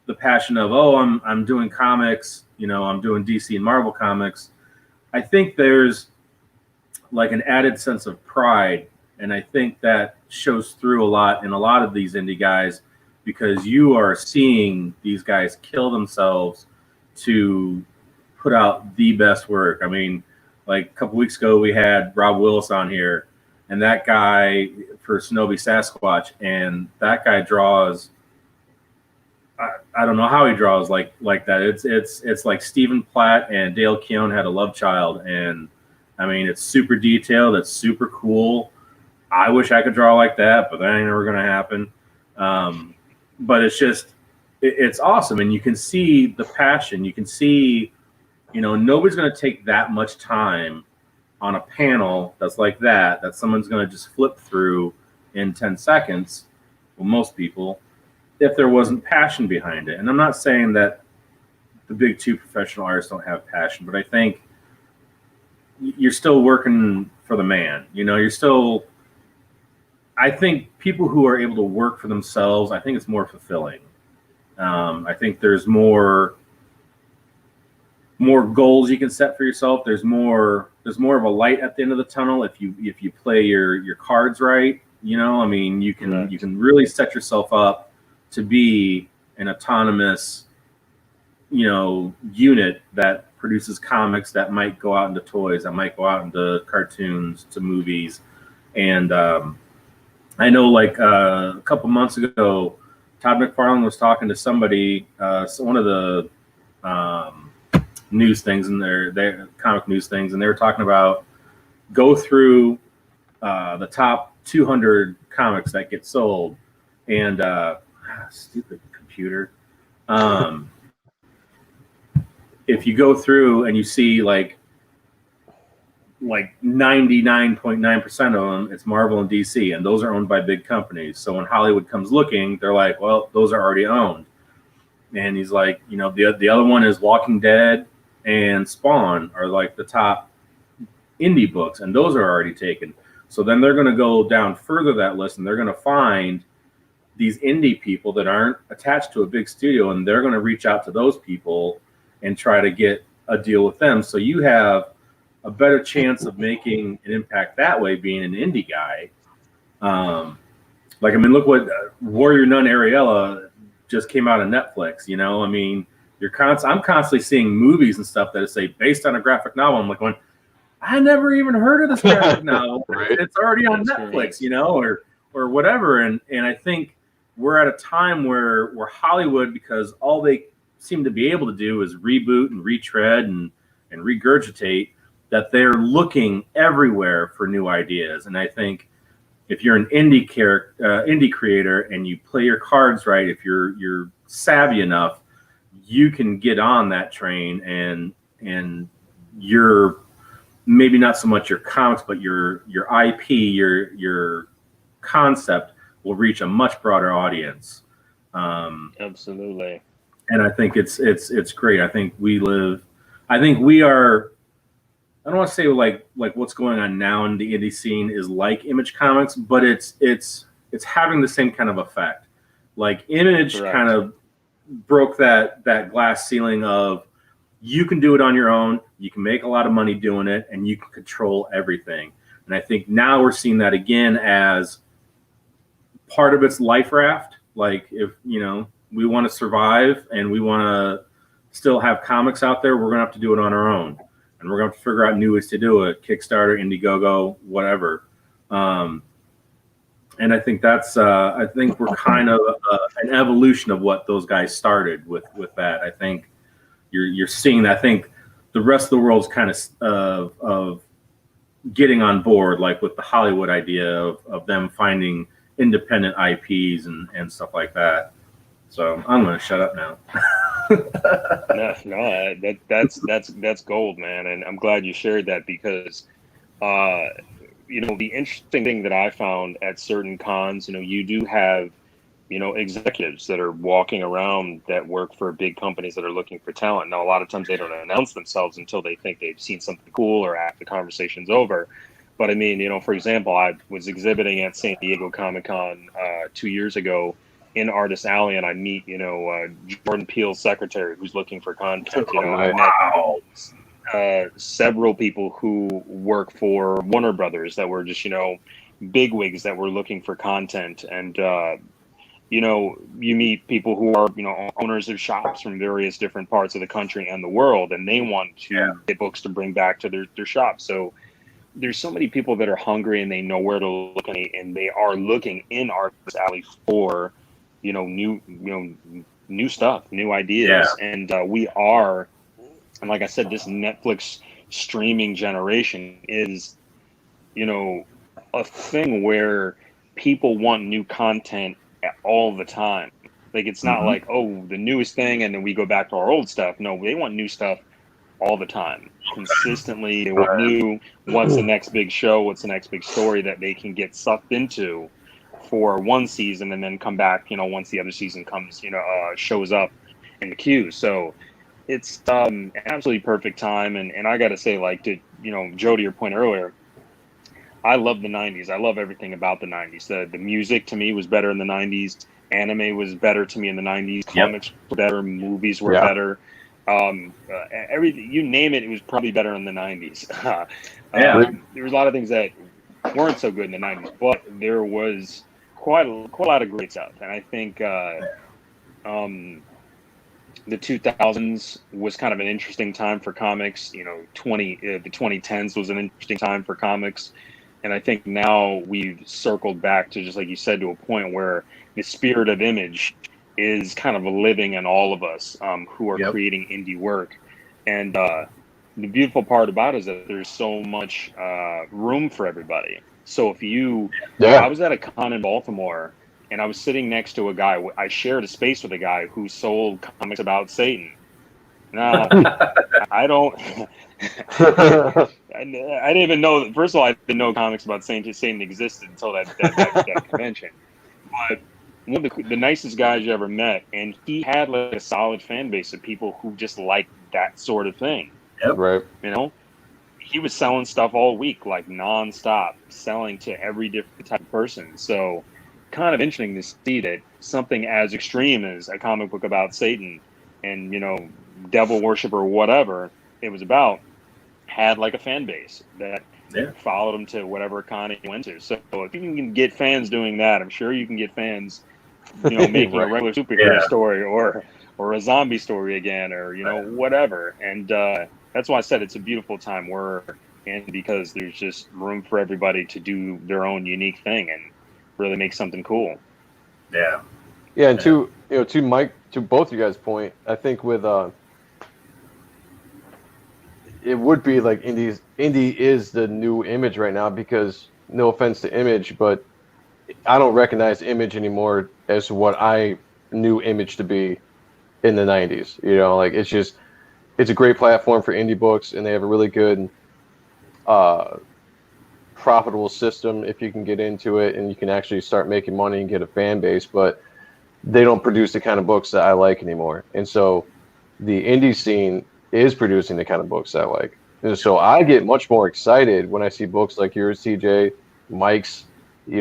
the passion of, oh, I'm doing comics, I'm doing DC and Marvel comics. I think there's like an added sense of pride, and I think that shows through a lot in a lot of these indie guys because you are seeing these guys kill themselves to put out the best work. I mean, like a couple weeks ago, we had Rob Willis on here, and that guy for Shinobi Sasquatch, and that guy draws. I don't know how he draws like that. It's like Stephen Platt and Dale Keown had a love child, and I mean it's super detailed. It's super cool. I wish I could draw like that, but that ain't never gonna happen. But it's just it's awesome, and you can see the passion. You can see, nobody's gonna take that much time on a panel that's like that someone's gonna just flip through in 10 seconds. Well, most people. If there wasn't passion behind it. And I'm not saying that the big two professional artists don't have passion, but I think you're still working for the man. I think people who are able to work for themselves, I think it's more fulfilling. I think there's more goals you can set for yourself. There's more of a light at the end of the tunnel if you play your cards right. I mean, you can really set yourself up to be an autonomous, unit that produces comics that might go out into toys, that might go out into cartoons, to movies. And I know like a couple months ago, Todd McFarlane was talking to somebody, one of the news things in their comic news things, and they were talking about go through the top 200 comics that get sold. And stupid computer. If you go through and you see like 99.9% of them, it's Marvel and DC, and those are owned by big companies. So when Hollywood comes looking, they're like, well, those are already owned. And he's like, the other one is Walking Dead and Spawn are like the top indie books, and those are already taken. So then they're going to go down further that list, and they're going to find these indie people that aren't attached to a big studio, and they're going to reach out to those people and try to get a deal with them. So you have a better chance of making an impact that way, being an indie guy. Look what Warrior Nun Ariella just came out on Netflix. I mean, I'm constantly seeing movies and stuff that say based on a graphic novel. I'm like going, I never even heard of this graphic novel. Right. It's already on Netflix, or whatever. And I think we're at a time where Hollywood, because all they seem to be able to do is reboot and retread and regurgitate, that they're looking everywhere for new ideas. And I think if you're an indie creator and you play your cards right, if you're savvy enough, you can get on that train, and you're maybe not so much your comics, but your IP, your concept will reach a much broader audience. Absolutely. And I think it's great. I think we are, I don't want to say like what's going on now in the indie scene is like Image Comics, but it's having the same kind of effect. Like Image Correct. kind of broke that glass ceiling of you can do it on your own, you can make a lot of money doing it, and you can control everything. And I think now we're seeing that again as part of its life raft. Like if we want to survive and we want to still have comics out there, we're gonna have to do it on our own, and we're gonna have to figure out new ways to do it. Kickstarter, Indiegogo, whatever. And I think that's I think we're kind of an evolution of what those guys started with that. I think you're seeing that. I think the rest of the world's kind of getting on board, like with the Hollywood idea of them finding independent IPs and stuff like that. So I'm going to shut up now. No, that's gold, man, and I'm glad you shared that because, the interesting thing that I found at certain cons, you do have, executives that are walking around that work for big companies that are looking for talent. Now, a lot of times they don't announce themselves until they think they've seen something cool or after the conversation's over. But I mean, for example, I was exhibiting at San Diego Comic-Con 2 years ago in Artist Alley, and I meet, Jordan Peele's secretary who's looking for content. I met several people who work for Warner Brothers that were just, bigwigs that were looking for content. And, you meet people who are, owners of shops from various different parts of the country and the world, and they want to get books to bring back to their shop. So there's so many people that are hungry and they know where to look, and they are looking in Artist Alley for, new stuff, new ideas. Yeah. And we are, and like I said, this Netflix streaming generation is, a thing where people want new content all the time. Like, it's not like, oh, the newest thing and then we go back to our old stuff. No, they want new stuff all the time, consistently. They want new, what's the next big show, what's the next big story that they can get sucked into for one season and then come back, once the other season comes, shows up in the queue. So it's an absolutely perfect time. And I got to say, like, Joe, to your point earlier, I love the 90s. I love everything about the 90s. The music to me was better in the 90s. Anime was better to me in the 90s. Comics were better. Movies were better. Everything, you name it, it was probably better in the 90s. There was a lot of things that weren't so good in the 90s, but there was quite a lot of great stuff. And I think the 2000s was kind of an interesting time for comics. The 2010s was an interesting time for comics. And I think now we've circled back to, just like you said, to a point where the spirit of Image is kind of living in all of us who are creating indie work. And the beautiful part about it is that there's so much room for everybody. So if I was at a con in Baltimore and I was sitting next to a guy, I shared a space with a guy who sold comics about Satan. Now, I don't, I didn't even know, first of all, I didn't know comics about Satan existed until that convention. But one of the nicest guys you ever met, and he had like a solid fan base of people who just like that sort of thing. Yep. Right. He was selling stuff all week, like nonstop, selling to every different type of person. So kind of interesting to see that something as extreme as a comic book about Satan and, devil worship or whatever it was about, had like a fan base that followed him to whatever con he went to. So if you can get fans doing that, I'm sure you can get fans, making a regular superhero story or a zombie story again, or whatever. And that's why I said it's a beautiful time we're in, because there's just room for everybody to do their own unique thing and really make something cool. Yeah, and to both you guys' point, I think with it would be like indie is the new Image right now, because no offense to Image, but I don't recognize Image anymore as what I knew Image to be in the 90s. It's a great platform for indie books, and they have a really good profitable system if you can get into it and you can actually start making money and get a fan base, but they don't produce the kind of books that I like anymore. And so the indie scene is producing the kind of books I like. And so I get much more excited when I see books like yours, TJ, Mike's, a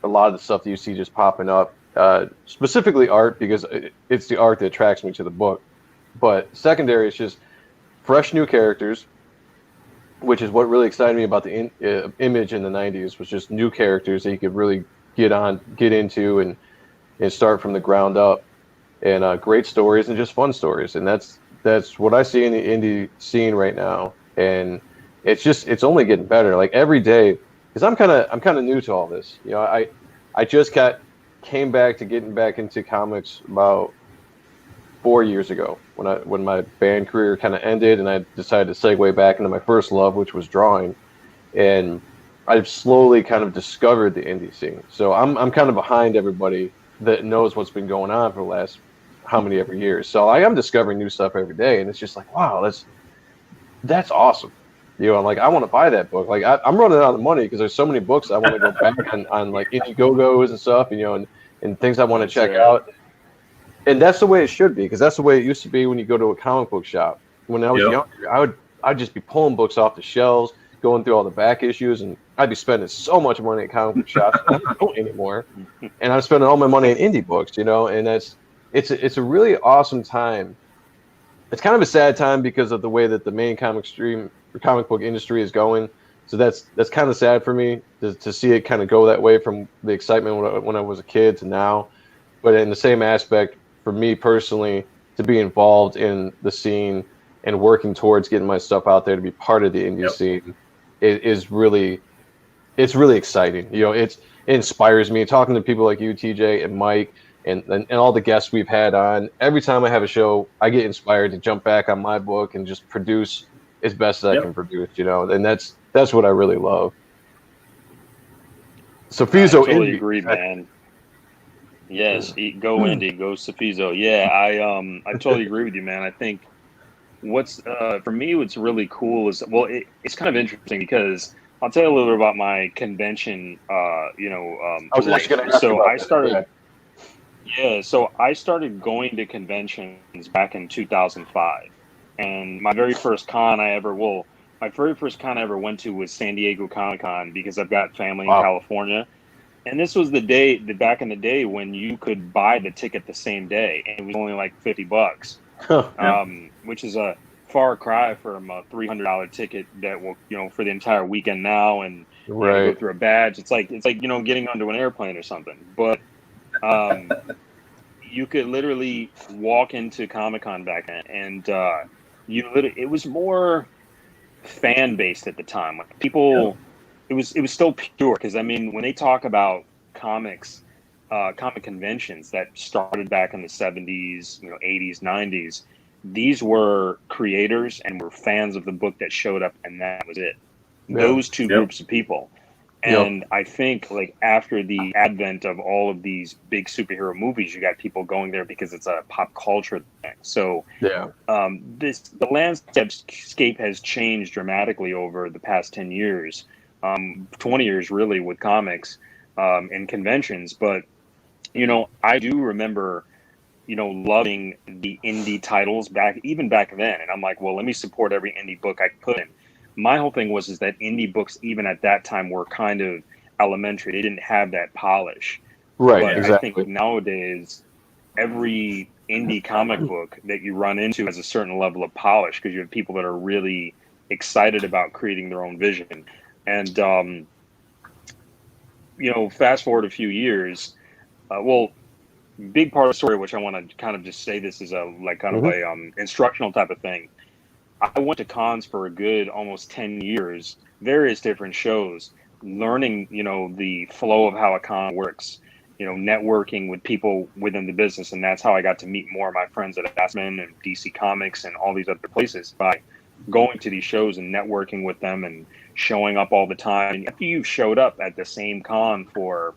lot of the stuff that you see just popping up specifically art, because it's the art that attracts me to the book. But secondary is just fresh new characters, which is what really excited me about the Image in the 90s, was just new characters that you could really get into and start from the ground up, and great stories and just fun stories. And that's what I see in the indie scene right now. And it's only getting better, like every day, because I'm kind of new to all this. You know, I just came back to getting back into comics about 4 years ago, when my band career kind of ended, and I decided to segue back into my first love, which was drawing. And I've slowly kind of discovered the indie scene. So I'm kind of behind everybody that knows what's been going on for the last how many ever years. So I am discovering new stuff every day, and it's just like, wow, that's awesome. You know, like I want to buy that book. Like I'm running out of money because there's so many books I want to go back on like Indiegogos and stuff, you know, and things I want to check out. And that's the way it should be, because that's the way it used to be when you go to a comic book shop. When I was younger, I'd just be pulling books off the shelves, going through all the back issues, and I'd be spending so much money at comic book shops. I don't anymore, and I'm spending all my money in indie books, you know. And it's a really awesome time. It's kind of a sad time because of the way that the main comic book industry is going. So that's kind of sad for me to see it kind of go that way from the excitement when I was a kid to now. But in the same aspect, for me personally, to be involved in the scene and working towards getting my stuff out there to be part of the indie scene it's really exciting. You know, it inspires me. Talking to people like you, TJ, and Mike, and all the guests we've had on, every time I have a show, I get inspired to jump back on my book and just produce as best as I can produce, you know. And that's what I really love. So Fizo, I totally agree, man. Yes, go indie, go Safizo. Yeah, I totally agree with you, man. I think what's for me, what's really cool is, well, it's kind of interesting because I'll tell you a little bit about my convention. I was just going to ask So about I that. started. Yeah, so I started going to conventions back in 2005, and my very first con I ever went to was San Diego Comic-Con, because I've got family in California. And this was back in the day when you could buy the ticket the same day, and it was only like $50, which is a far cry from a $300 ticket that will, you know, for the entire weekend now, and you got to go through a badge. It's like you know, getting onto an airplane or something. But you could literally walk into Comic-Con back then, and it was more fan based at the time. Like people. It was still pure, because I mean, when they talk about comics, comic conventions that started back in the 70s, you know, 80s, 90s, these were creators and were fans of the book that showed up, and that was it. Those two groups of people. And I think, like, after the advent of all of these big superhero movies, you got people going there because it's a pop culture thing. So the landscape has changed dramatically over the past 10 years. 20 years really, with comics and conventions. But, you know, I do remember, you know, loving the indie titles back then. And I'm like, well, let me support every indie book I put in. My whole thing was that indie books, even at that time, were kind of elementary. They didn't have that polish. Right, but exactly. I think nowadays, every indie comic book that you run into has a certain level of polish, because you have people that are really excited about creating their own vision. And, you know, fast forward a few years, big part of the story, which I want to kind of just say, this is a instructional type of thing. I went to cons for a good almost 10 years, various different shows, learning, you know, the flow of how a con works, you know, networking with people within the business. And that's how I got to meet more of my friends at Aspen and DC Comics and all these other places, by going to these shows and networking with them and showing up all the time. And after you've showed up at the same con for,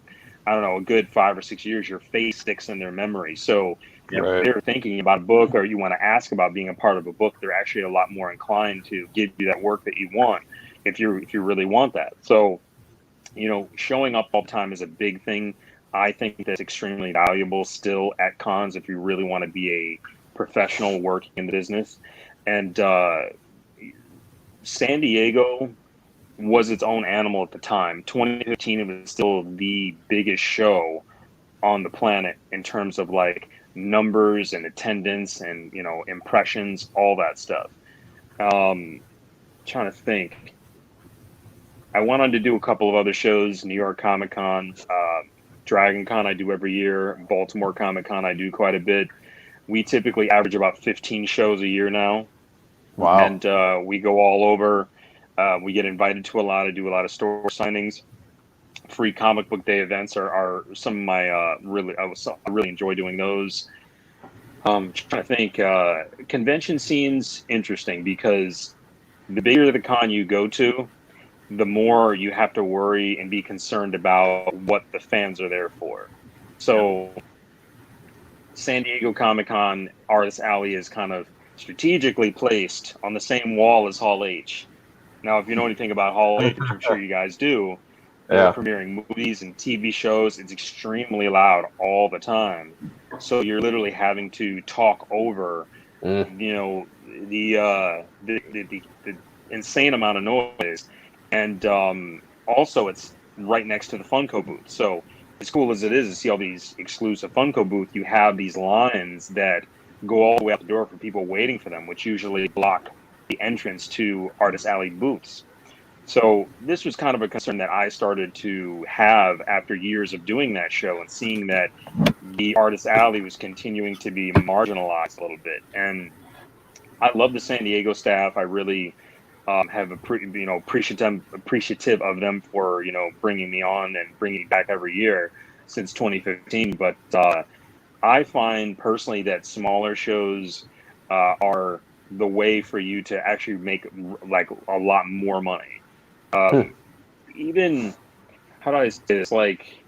I don't know, a good 5 or 6 years, your face sticks in their memory. So if they're thinking about a book, or you want to ask about being a part of a book, they're actually a lot more inclined to give you that work that you want, if you really want that. So, you know, showing up all the time is a big thing. I think that's extremely valuable still at cons, if you really want to be a professional working in the business. And San Diego was its own animal at the time. 2015, it was still the biggest show on the planet in terms of like numbers and attendance and, you know, impressions, all that stuff. Trying to think. I went on to do a couple of other shows, New York Comic Con, Dragon Con I do every year, Baltimore Comic Con I do quite a bit. We typically average about 15 shows a year now. Wow. And we go all over. We get invited to a lot. I do a lot of store signings. Free comic book day events are some of my I really enjoy doing those. Trying to think. Convention scene's interesting because the bigger the con you go to, the more you have to worry and be concerned about what the fans are there for. So San Diego Comic-Con Artist Alley is kind of strategically placed on the same wall as Hall H. Now, if you know anything about Hall H, which I'm sure you guys do, they're premiering movies and TV shows. It's extremely loud all the time. So you're literally having to talk over, you know, the insane amount of noise. And also, it's right next to the Funko booth. So as cool as it is to see all these exclusive Funko booth, you have these lines that go all the way out the door for people waiting for them, which usually block the entrance to Artist Alley booths. So this was kind of a concern that I started to have after years of doing that show and seeing that the Artist Alley was continuing to be marginalized a little bit. And I love the San Diego staff. I really have appreciative of them for, you know, bringing me on and bringing me back every year since 2015. But I find personally that smaller shows are the way for you to actually make like a lot more money. Even, how do I say this, like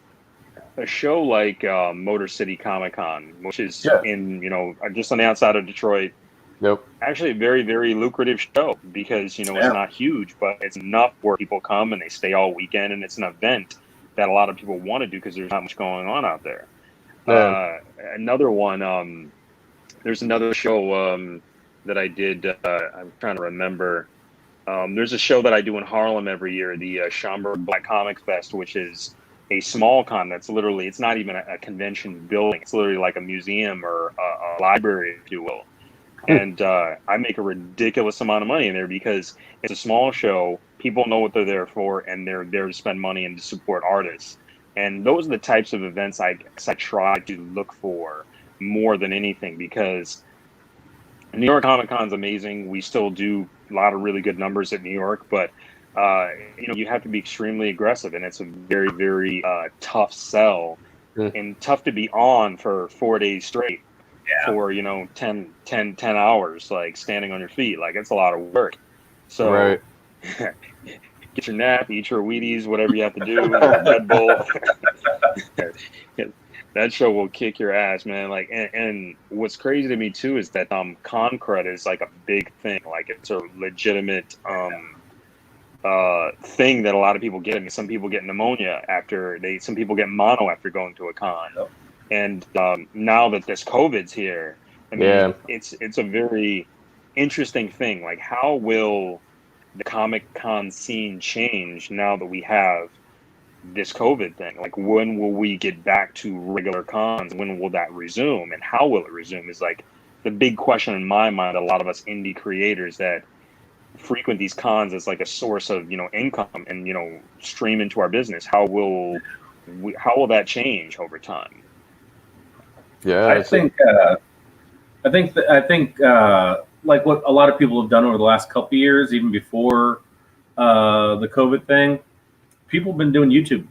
a show like Motor City Comic Con, which is in, you know, just on the outside of Detroit. Nope. Actually, a very, very lucrative show because, you know, it's not huge, but it's enough where people come and they stay all weekend, and it's an event that a lot of people want to do because there's not much going on out there. Another one, there's another show that I did. I'm trying to remember. There's a show that I do in Harlem every year, the Schaumburg Black Comic Fest, which is a small con that's literally, it's not even a convention building. It's literally like a museum or a library, if you will. And I make a ridiculous amount of money in there because it's a small show. People know what they're there for, and they're there to spend money and to support artists. And those are the types of events I try to look for more than anything, because New York Comic Con is amazing. We still do a lot of really good numbers at New York, but you know, you have to be extremely aggressive, and it's a very, very tough sell and tough to be on for 4 days straight. For, you know, 10 hours, like standing on your feet. Like, it's a lot of work. So get your nap, eat your Wheaties, whatever you have to do, Red Bull. That show will kick your ass, man. Like, and what's crazy to me too is that con cred is like a big thing. Like, it's a legitimate thing that a lot of people get. I mean, some people get pneumonia some people get mono after going to a con. And now that this COVID's here, I mean, it's a very interesting thing. Like, how will the Comic Con scene change now that we have this COVID thing? Like, when will we get back to regular cons? When will that resume? And how will it resume is like the big question in my mind. A lot of us indie creators that frequent these cons as like a source of, you know, income and, you know, stream into our business. How will that change over time? Yeah, I think like what a lot of people have done over the last couple of years, even before the COVID thing, people have been doing YouTube,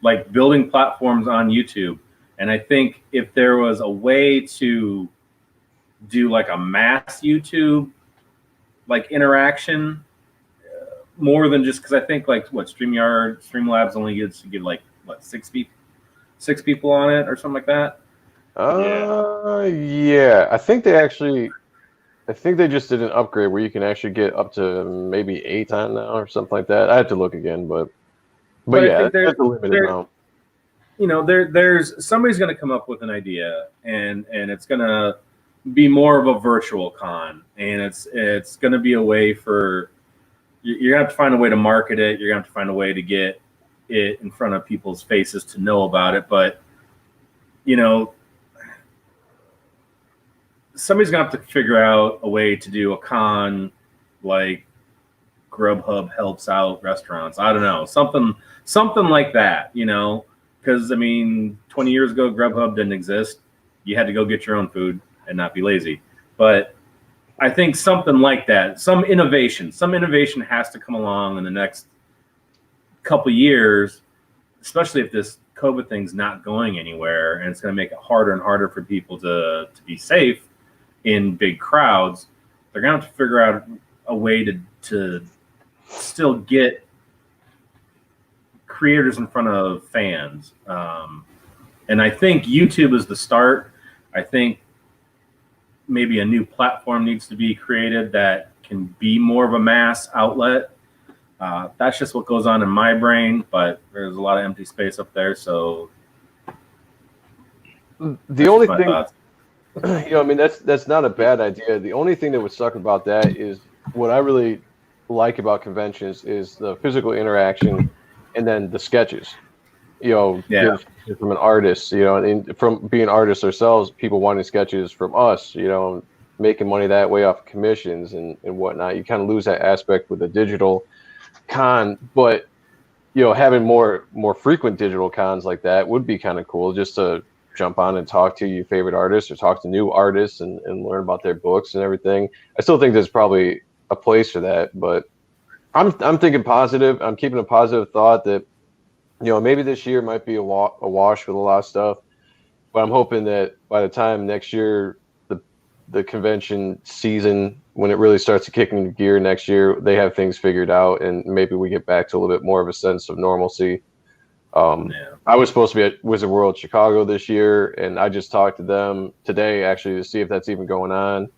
like building platforms on YouTube. And I think if there was a way to do like a mass YouTube like interaction, more than just, because I think like Streamlabs only gets to give like what, six people on it or something like that. Yeah. I think they just did an upgrade where you can actually get up to maybe 8 on now or something like that. I have to look again, but yeah, there's a limited amount. You know, there's somebody's going to come up with an idea, and it's going to be more of a virtual con, and it's going to be a way for you're going to have to find a way to market it. You're going to have to find a way to get it in front of people's faces to know about it, but you know, somebody's gonna have to figure out a way to do a con like Grubhub helps out restaurants. I don't know, something like that, you know, because I mean, 20 years ago, Grubhub didn't exist. You had to go get your own food and not be lazy. But I think something like that, some innovation has to come along in the next couple years, especially if this COVID thing's not going anywhere, and it's going to make it harder and harder for people to be safe in big crowds. They're going to have to figure out a way to still get creators in front of fans. And I think YouTube is the start. I think maybe a new platform needs to be created that can be more of a mass outlet. That's just what goes on in my brain, but there's a lot of empty space up there. So the only thing, you know, I mean, that's not a bad idea. The only thing that would suck about that is what I really like about conventions is the physical interaction and then the sketches. You know, yeah. From an artist, you know, and from being artists ourselves, people wanting sketches from us, you know, making money that way off commissions and whatnot. You kind of lose that aspect with a digital con, but you know, having more frequent digital cons like that would be kind of cool, just to jump on and talk to your favorite artists or talk to new artists and learn about their books and everything. I still think there's probably a place for that, but I'm thinking positive. I'm keeping a positive thought that, you know, maybe this year might be a wash with a lot of stuff, but I'm hoping that by the time next year, the convention season, when it really starts to kick into gear next year, they have things figured out, and maybe we get back to a little bit more of a sense of normalcy. I was supposed to be at Wizard World Chicago this year, and I just talked to them today actually to see if that's even going on.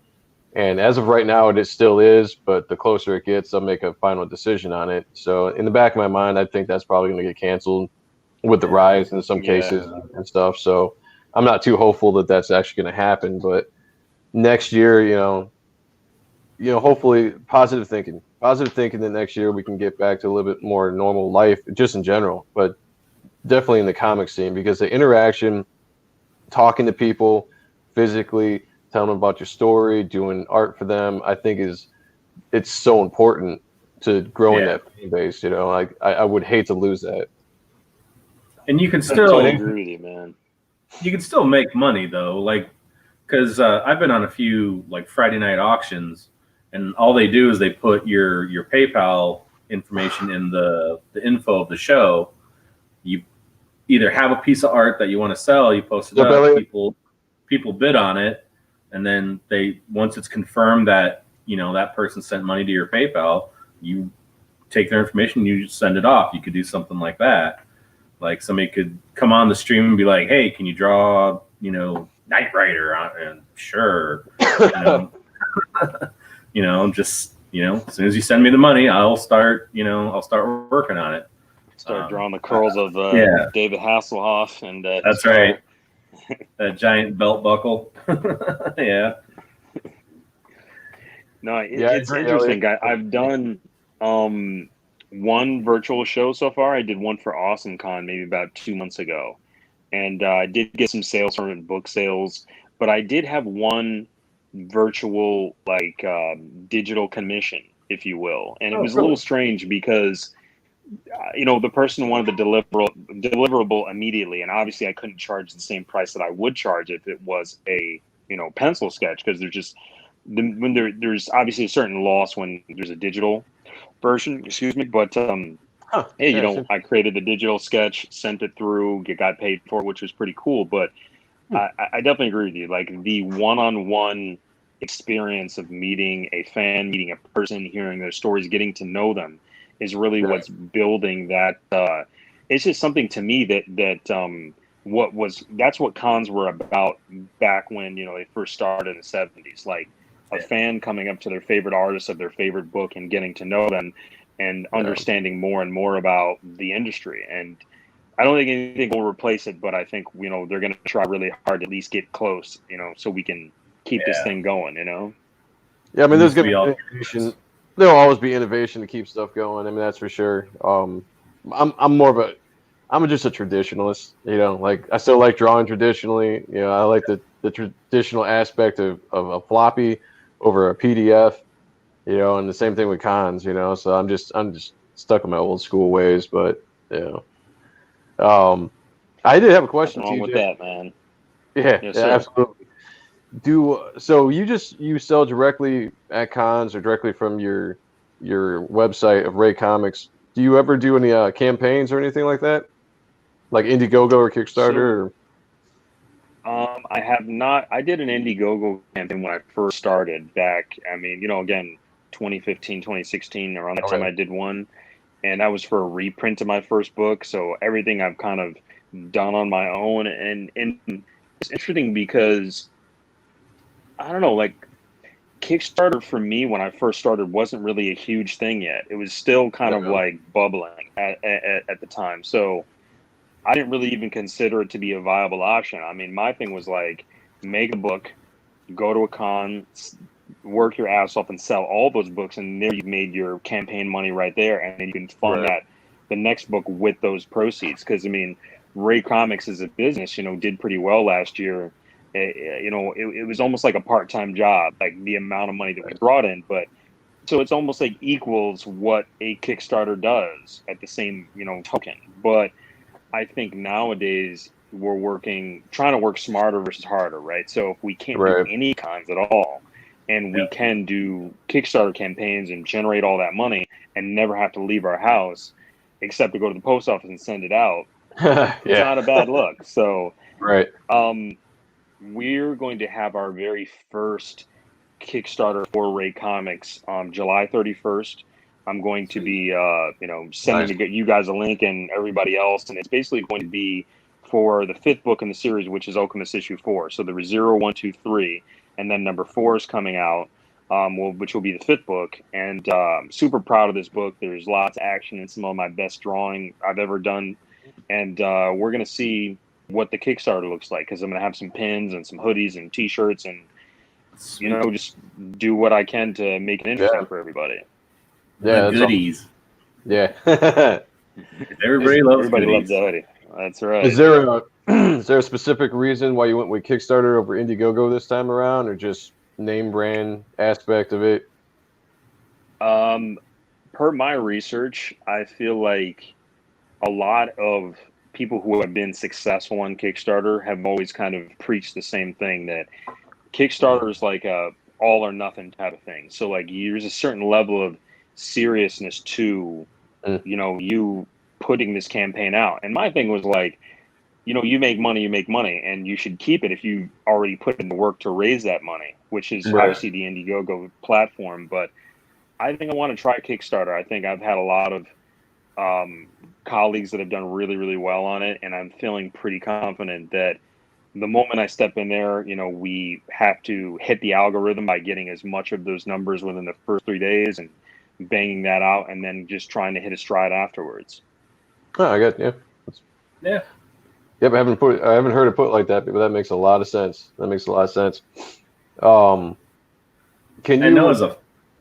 And as of right now, it still is, but the closer it gets, I'll make a final decision on it. So in the back of my mind, I think that's probably going to get canceled with the rise in some cases and stuff. So I'm not too hopeful that that's actually going to happen. But next year, you know, hopefully positive thinking that next year we can get back to a little bit more normal life, just in general, but definitely in the comic scene, because the interaction, talking to people physically, telling them about your story, doing art for them, I think it's so important to growing that fan base. You know, like I would hate to lose that. And you can still agree with you, man. You can still make money though, like because I've been on a few like Friday night auctions, and all they do is they put your PayPal information in the info of the show. You either have a piece of art that you want to sell, you post it up, people bid on it. And then once it's confirmed that, you know, that person sent money to your PayPal, you take their information, you just send it off. You could do something like that. Like somebody could come on the stream and be like, "Hey, can you draw, you know, Knight Rider?" And sure, you know, you know, just, you know, as soon as you send me the money, I'll start working on it. Start drawing the curls of David Hasselhoff and that's right. That giant belt buckle. Yeah. No, it's interesting. I've done one virtual show so far. I did one for AwesomeCon maybe about 2 months ago. And I did get some sales from it, book sales. But I did have one virtual, like, digital commission, if you will. And it was a little strange because you know, the person wanted the deliverable immediately, and obviously I couldn't charge the same price that I would charge if it was a, you know, pencil sketch, because there's obviously a certain loss when there's a digital version, but you know, I created the digital sketch, sent it through, got paid for it, which was pretty cool. But I definitely agree with you, like the one-on-one experience of meeting a fan, meeting a person, hearing their stories, getting to know them is really what's building that. It's just something to me that's what cons were about back when, you know, they first started in the 70s. Like a fan coming up to their favorite artist of their favorite book and getting to know them and understanding more and more about the industry. And I don't think anything will replace it, but I think, you know, they're going to try really hard to at least get close, you know, so we can keep this thing going, you know? Yeah, I mean, there's going to be innovation. There'll always be innovation to keep stuff going. I mean, that's for sure. I'm more of I'm just a traditionalist, like I still like drawing traditionally. I like the traditional aspect of a floppy over a PDF, and the same thing with cons, so I'm just stuck in my old school ways, but um I did have a question, Nothing wrong with TJ. that, man. Yeah, Yes, yeah, sir. absolutely. So you sell directly at cons or directly from your website of Ray Comics? Do you ever do any campaigns or anything like that? Like Indiegogo or So, Kickstarter? I have not. I did an Indiegogo campaign when I first started back. I mean, again, 2015, 2016, around that time Okay. I did one, and that was for a reprint of my first book. So everything I've kind of done on my own, and it's interesting because I don't know, like Kickstarter for me when I first started wasn't really a huge thing yet. It was still kind of Yeah. like bubbling at the time. So I didn't really even consider it to be a viable option. I mean, my thing was like make a book, go to a con, work your ass off, and sell all those books, and there you've made your campaign money right there, and then you can fund Right. the next book with those proceeds. Because I mean, Ray Comics as a business, did pretty well last year. It was almost like a part-time job, like the amount of money that we brought in, but so it's almost like equals what a Kickstarter does at the same token. But I think nowadays we're trying to work smarter versus harder, right? So if we can't do Right. any cons at all, and we Yep. can do Kickstarter campaigns and generate all that money and never have to leave our house except to go to the post office and send it out, it's Yeah. not a bad look. So Right. we're going to have our very first Kickstarter for Ray Comics July 31st. I'm going to be, sending Nice. you guys a link and everybody else, and it's basically going to be for the fifth book in the series, which is Alchemist issue 4. So there was 0, 1, 2, 3, and then number 4 is coming out, which will be the fifth book. And super proud of this book. There's lots of action and some of my best drawing I've ever done, and we're gonna see what the Kickstarter looks like because I'm gonna have some pins and some hoodies and T-shirts and Sweet. just do what I can to make it interesting Yeah. for everybody. Yeah. The goodies. Yeah. Everybody loves Everybody loves goodies. the hoodie. That's right. Is there a is there a specific reason why you went with Kickstarter over Indiegogo this time around, or just name brand aspect of it? Per my research, I feel like a lot of people who have been successful on Kickstarter have always kind of preached the same thing, that Kickstarter is like a all or nothing type of thing. So like there's a certain level of seriousness to you putting this campaign out. And my thing was like, you make money, and you should keep it if you already put in the work to raise that money, which is Right. obviously the Indiegogo platform. But I think I want to try Kickstarter. I think I've had a lot of colleagues that have done really, really well on it, and I'm feeling pretty confident that the moment I step in there, we have to hit the algorithm by getting as much of those numbers within the first 3 days and banging that out, and then just trying to hit a stride afterwards. Oh, I got yeah. Yeah. Yep, I haven't heard it put like that, but that makes a lot of sense. That makes a lot of sense. Can you? I know as a.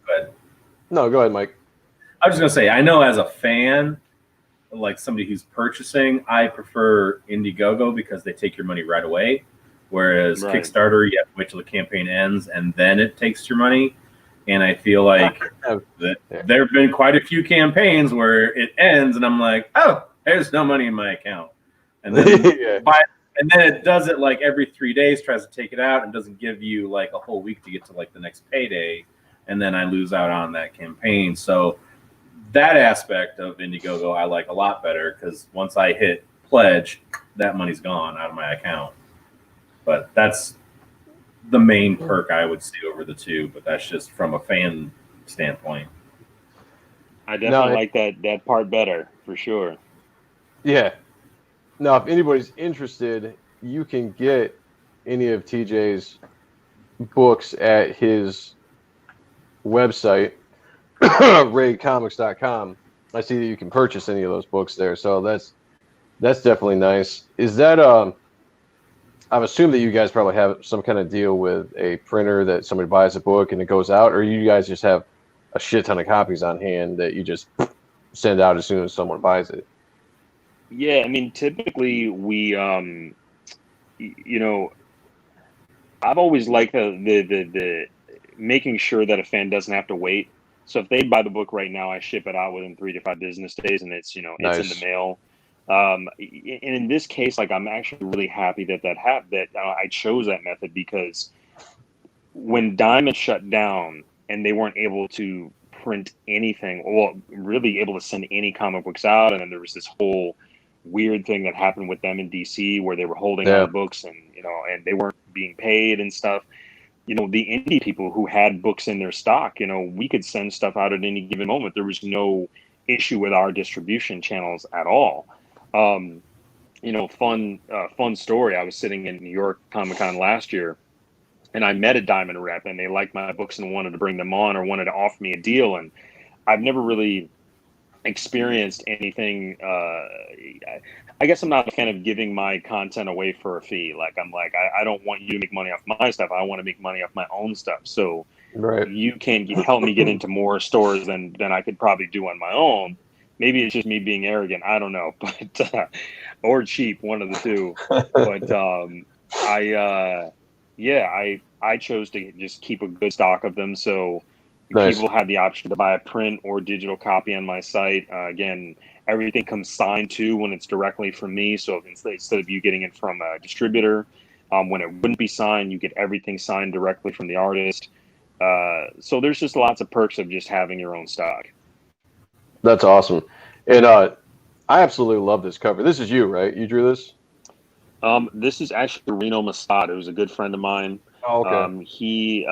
But No, go ahead, Mike. I was just gonna say, I know as a fan, like somebody who's purchasing, I prefer Indiegogo because they take your money right away. Whereas Right. Kickstarter, you have to wait till the campaign ends and then it takes your money. And I feel like that there have been quite a few campaigns where it ends and I'm like, oh, there's no money in my account. And then Yeah. and then it does it like every 3 days, tries to take it out and doesn't give you like a whole week to get to like the next payday. And then I lose out on that campaign. So that aspect of Indiegogo I like a lot better because once I hit pledge, that money's gone out of my account. But that's the main perk I would see over the two, but that's just from a fan standpoint. I definitely like that part better, for sure. Yeah. Now, if anybody's interested, you can get any of TJ's books at his website, raycomics.com. I see that you can purchase any of those books there, so that's definitely nice. Is that I've assumed that you guys probably have some kind of deal with a printer that somebody buys a book and it goes out, or you guys just have a shit ton of copies on hand that you just send out as soon as someone buys it? Yeah, I mean, typically we, you know, I've always liked the making sure that a fan doesn't have to wait. So if they buy the book right now, I ship it out within 3 to 5 business days, and it's in the Nice. mail. And in this case, like I'm actually really happy that I chose that method because when Diamond shut down and they weren't able to print anything, well, really able to send any comic books out, and then there was this whole weird thing that happened with them in DC where they were holding Yeah. on books and and they weren't being paid and stuff. The indie people who had books in their stock, we could send stuff out at any given moment. There was no issue with our distribution channels at all. Um, fun story. I was sitting in New York Comic Con last year, and I met a Diamond rep, and they liked my books and wanted to bring them on or wanted to offer me a deal. And I've never really experienced anything. I guess I'm not a fan of giving my content away for a fee. Like I don't want you to make money off my stuff. I want to make money off my own stuff. So Right. you can help me get into more stores than I could probably do on my own. Maybe it's just me being arrogant. I don't know, but or cheap, one of the two. But I chose to just keep a good stock of them. So Nice. people have the option to buy a print or digital copy on my site. Again, everything comes signed too when it's directly from me. So instead of you getting it from a distributor, when it wouldn't be signed, you get everything signed directly from the artist. So there's just lots of perks of just having your own stock. That's awesome. And I absolutely love this cover. This is you, right? You drew this? This is actually Reno Masad. It was a good friend of mine. Oh, okay. He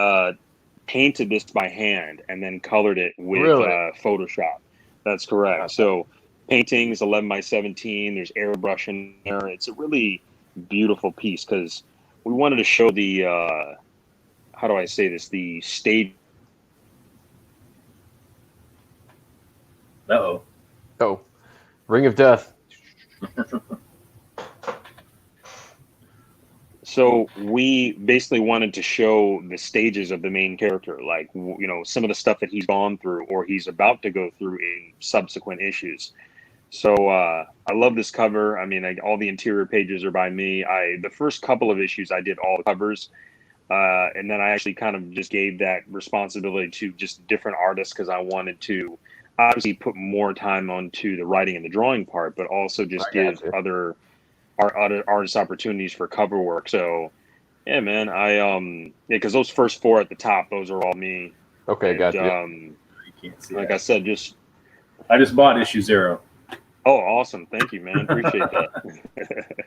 painted this by hand and then colored it with Really? Photoshop. That's correct. So paintings 11 by 17. There's airbrush in there. It's a really beautiful piece because we wanted to show the how do I say this? The stage. Uh-oh. Oh, Ring of Death. So we basically wanted to show the stages of the main character, like some of the stuff that he's gone through or he's about to go through in subsequent issues. So I love this cover. I mean, all the interior pages are by me. The first couple of issues I did all the covers, and then I actually kind of just gave that responsibility to just different artists because I wanted to obviously put more time onto the writing and the drawing part, but also just give other artist opportunities for cover work. So yeah, man, because those first four at the top, those are all me. Okay, gotcha. You can't see like that. I said, I just bought issue 0. Oh, awesome. Thank you, man. Appreciate that.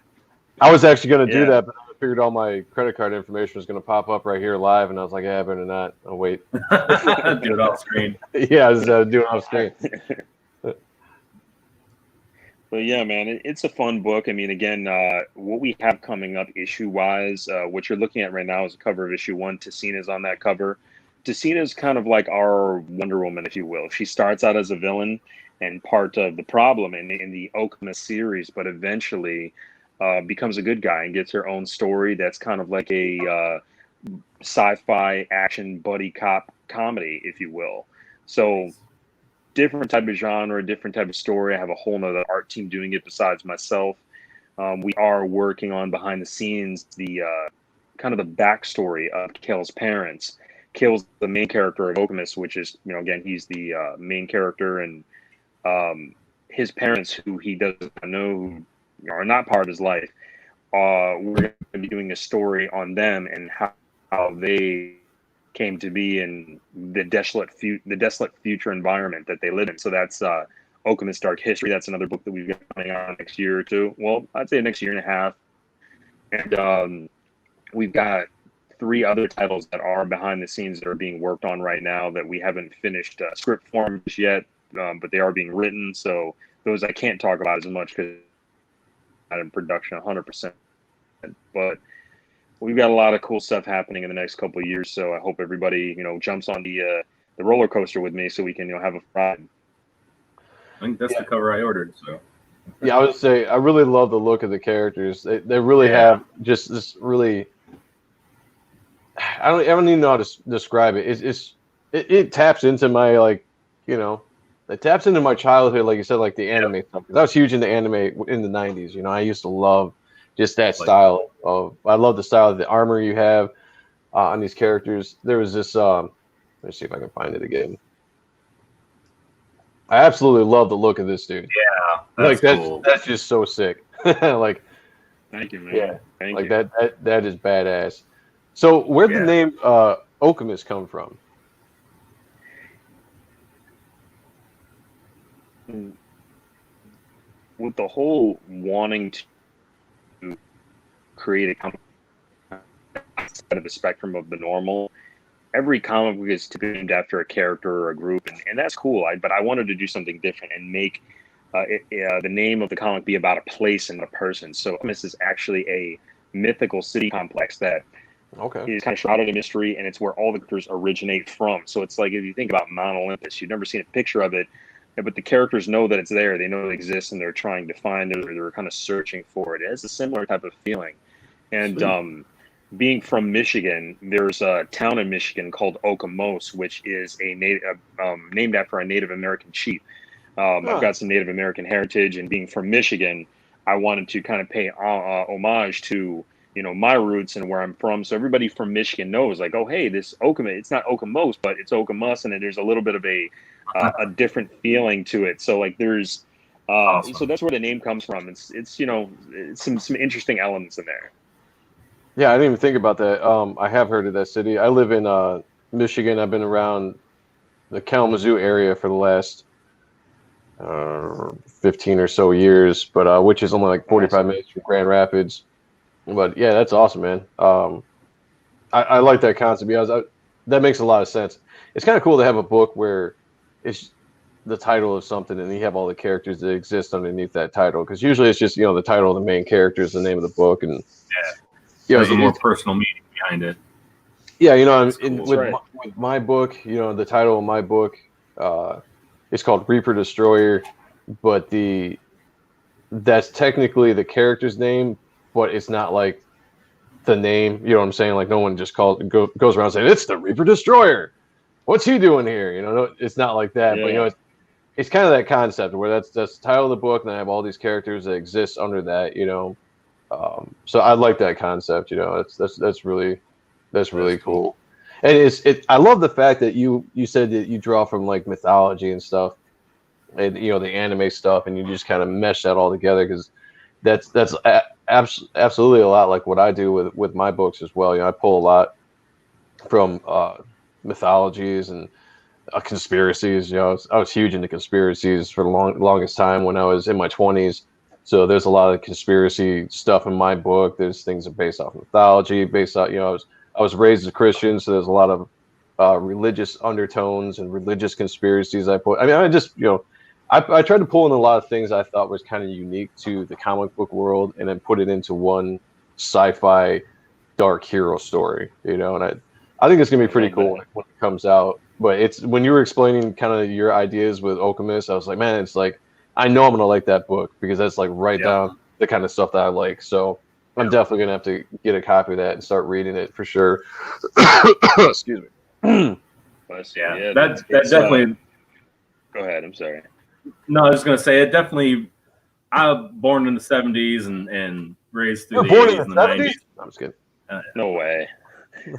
I was actually going to do that, but I figured all my credit card information was going to pop up right here live, and I was like, yeah, I better not. I'll wait. Do it off screen. Yeah, I was doing it off screen. But yeah, man, it's a fun book. I mean, again, what we have coming up issue-wise, what you're looking at right now is a cover of issue 1. Tessina's on that cover. Tessina's kind of like our Wonder Woman, if you will. She starts out as a villain and part of the problem in the Okama series, but eventually becomes a good guy and gets her own story that's kind of like a sci-fi action buddy cop comedy, if you will. So different type of genre, different type of story. I have a whole nother art team doing it besides myself. We are working on behind the scenes the kind of the backstory of Kale's parents. Kale's the main character of Okamus, which is, again, he's the main character, and his parents, who he doesn't know, who are not part of his life. We're going to be doing a story on them and how they came to be in the desolate future environment that they live in. So that's Okamus Dark History. That's another book that we've got coming out next year or two. Well, I'd say next year and a half. And we've got 3 other titles that are behind the scenes that are being worked on right now that we haven't finished script forms yet, but they are being written. So those I can't talk about as much because I'm in production 100%. But we've got a lot of cool stuff happening in the next couple of years. So I hope everybody, jumps on the roller coaster with me so we can, have a ride. I think that's the cover I ordered. So yeah, I would say I really love the look of the characters. They really have just this really. I don't even know how to describe it. It taps into my it taps into my childhood, like you said, like the anime stuff. Because I was huge into anime in the '90s. You know, I used to love just that style of. I love the style of the armor you have on these characters. There was this. Let's see if I can find it again. I absolutely love the look of this dude. Yeah, that's cool. That's just so sick. Like, thank you, man. Yeah, thank like you. that is badass. So, where'd the name Okemos come from? With the whole wanting to create a comic outside of the spectrum of the normal, every comic book is typically named after a character or a group, and that's cool. But I wanted to do something different and make the name of the comic be about a place and a person. So this is actually a mythical city complex that is kind of shrouded in mystery, and it's where all the characters originate from. So it's like, if you think about Mount Olympus, you've never seen a picture of it, but the characters know that it's there. They know it exists, and they're trying to find it, or they're kind of searching for it. It has a similar type of feeling. And being from Michigan, there's a town in Michigan called Okemos, which is named after a Native American chief. I've got some Native American heritage, and being from Michigan, I wanted to kind of pay homage to, you know, my roots and where I'm from. So everybody from Michigan knows, like, oh, hey, this Okemos, it's not Okemos, but it's Okemos, and there's a little bit of a different feeling to it. So like there's awesome. So that's where the name comes from. It's you know, it's some interesting elements in there. Yeah, I didn't even think about that. I have heard of that city. I live in Michigan. I've been around the Kalamazoo area for the last 15 or so years, but which is only like 45 minutes from Grand Rapids. But yeah, that's awesome, man. I like that concept because that makes a lot of sense. It's kind of cool to have a book where it's the title of something and you have all the characters that exist underneath that title. Because usually it's just, you know, the title of the main character is the name of the book, and there's a more personal meaning behind it. Yeah, you know, with my book, you know, the title of my book is called Reaper Destroyer, but that's technically the character's name, but it's not like the name. You know what I'm saying? Like no one just goes around saying it's the Reaper Destroyer. What's he doing here? You know, it's not like that. Yeah. But you know, it's kind of that concept where that's the title of the book, and I have all these characters that exist under that. You know, so I like that concept. You know, that's really cool. And I love the fact that you said that you draw from like mythology and stuff, and you know the anime stuff, and you just kind of mesh that all together, because that's absolutely a lot like what I do with my books as well. You know, I pull a lot from mythologies and conspiracies. You know, I was huge into conspiracies for the longest time when I was in my 20s. So there's a lot of conspiracy stuff in my book. There's things that are based off mythology, based on, you know, I was raised as a Christian, so there's a lot of religious undertones and religious conspiracies I put. I mean, I just, you know, I tried to pull in a lot of things I thought was kind of unique to the comic book world, and then put it into one sci-fi dark hero story, you know, and I think it's gonna be pretty cool when it comes out. But it's when you were explaining kind of your ideas with Okemos, I was like, man, it's like I know I'm gonna like that book, because that's like right down the kind of stuff that I like. So I'm definitely gonna have to get a copy of that and start reading it for sure. Excuse me. Yeah, that definitely. Go ahead. I'm sorry. No, I was gonna say it definitely. I was born in the '70s and raised through the '80s and the '90s. I'm just kidding. No way.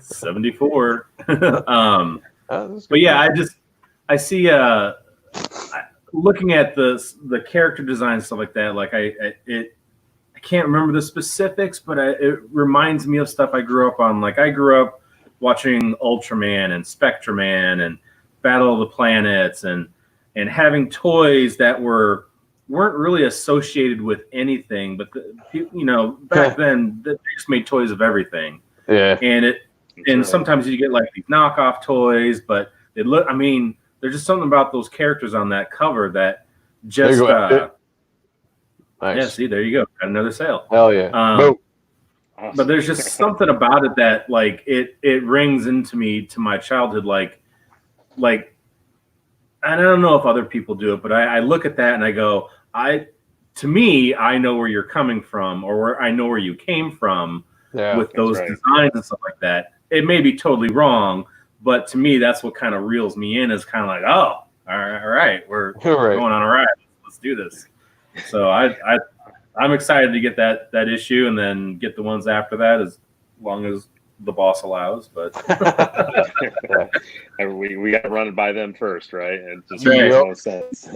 74. But yeah, I see looking at the character design and stuff like that. Like I can't remember the specifics, but it reminds me of stuff I grew up on. Like I grew up watching Ultraman and Spectraman and Battle of the Planets and having toys that weren't really associated with anything, but you know, back then they just made toys of everything. Yeah. And sometimes you get like these knockoff toys, but they look, I mean, there's just something about those characters on that cover that just nice. Yeah, see, there you go. Got another sale. Hell yeah. Awesome. But there's just something about it that like it rings into me to my childhood, like I don't know if other people do it, but I look at that and I go, to me, I know where you're coming from, or where I know where you came from with those designs and stuff like that. It may be totally wrong, but to me, that's what kind of reels me in, is kind of like, oh, All right, we're All right. going on a ride. Let's do this. So I'm excited to get that issue and then get the ones after that as long as the boss allows. But we got to run it by them first, right? It just Right. makes no sense.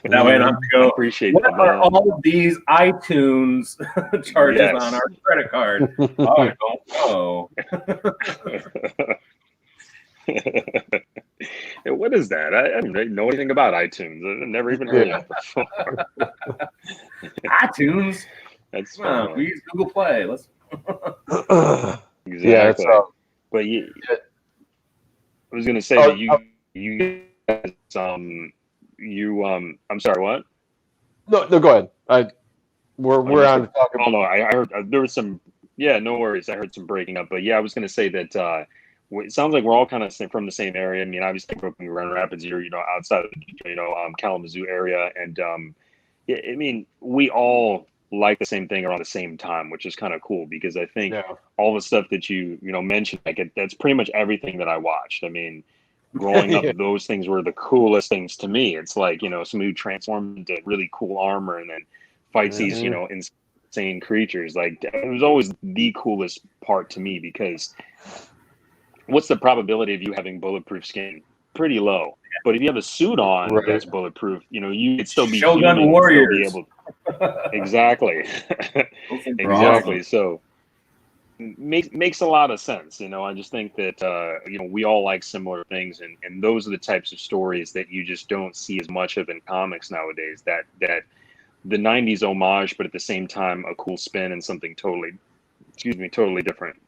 that way I don't have to go. Appreciate What that, are man. all of these iTunes charges Yes. on our credit card? I don't know. What is that? I didn't know anything about iTunes. I've never even heard of it before. iTunes. That's Come on, funny. we use Google Play. Let's. Exactly. Yeah, it's But I was gonna say Oh, that you guys, I'm sorry, what? no, go ahead. We're on to talk Oh about. no, I heard there was some. Yeah, no worries. I heard some breaking up, but yeah, I was gonna say that it sounds like we're all kind of from the same area. I mean, obviously, grew up in Grand Rapids, here, outside of Kalamazoo area, and yeah, I mean, we all like the same thing around the same time, which is kind of cool because I think all the stuff that you mentioned, that's pretty much everything that I watched. I mean, growing up, those things were the coolest things to me. It's like, somebody who transformed into really cool armor and then fights these, insane creatures. Like, it was always the coolest part to me because what's the probability of you having bulletproof skin? Pretty low. But if you have a suit on that's bulletproof, you could still be Shogun human, Warriors. still be able. Exactly. Exactly. So makes a lot of sense. I just think that we all like similar things, and those are the types of stories that you just don't see as much of in comics nowadays. That the 90s homage, but at the same time a cool spin and something totally different.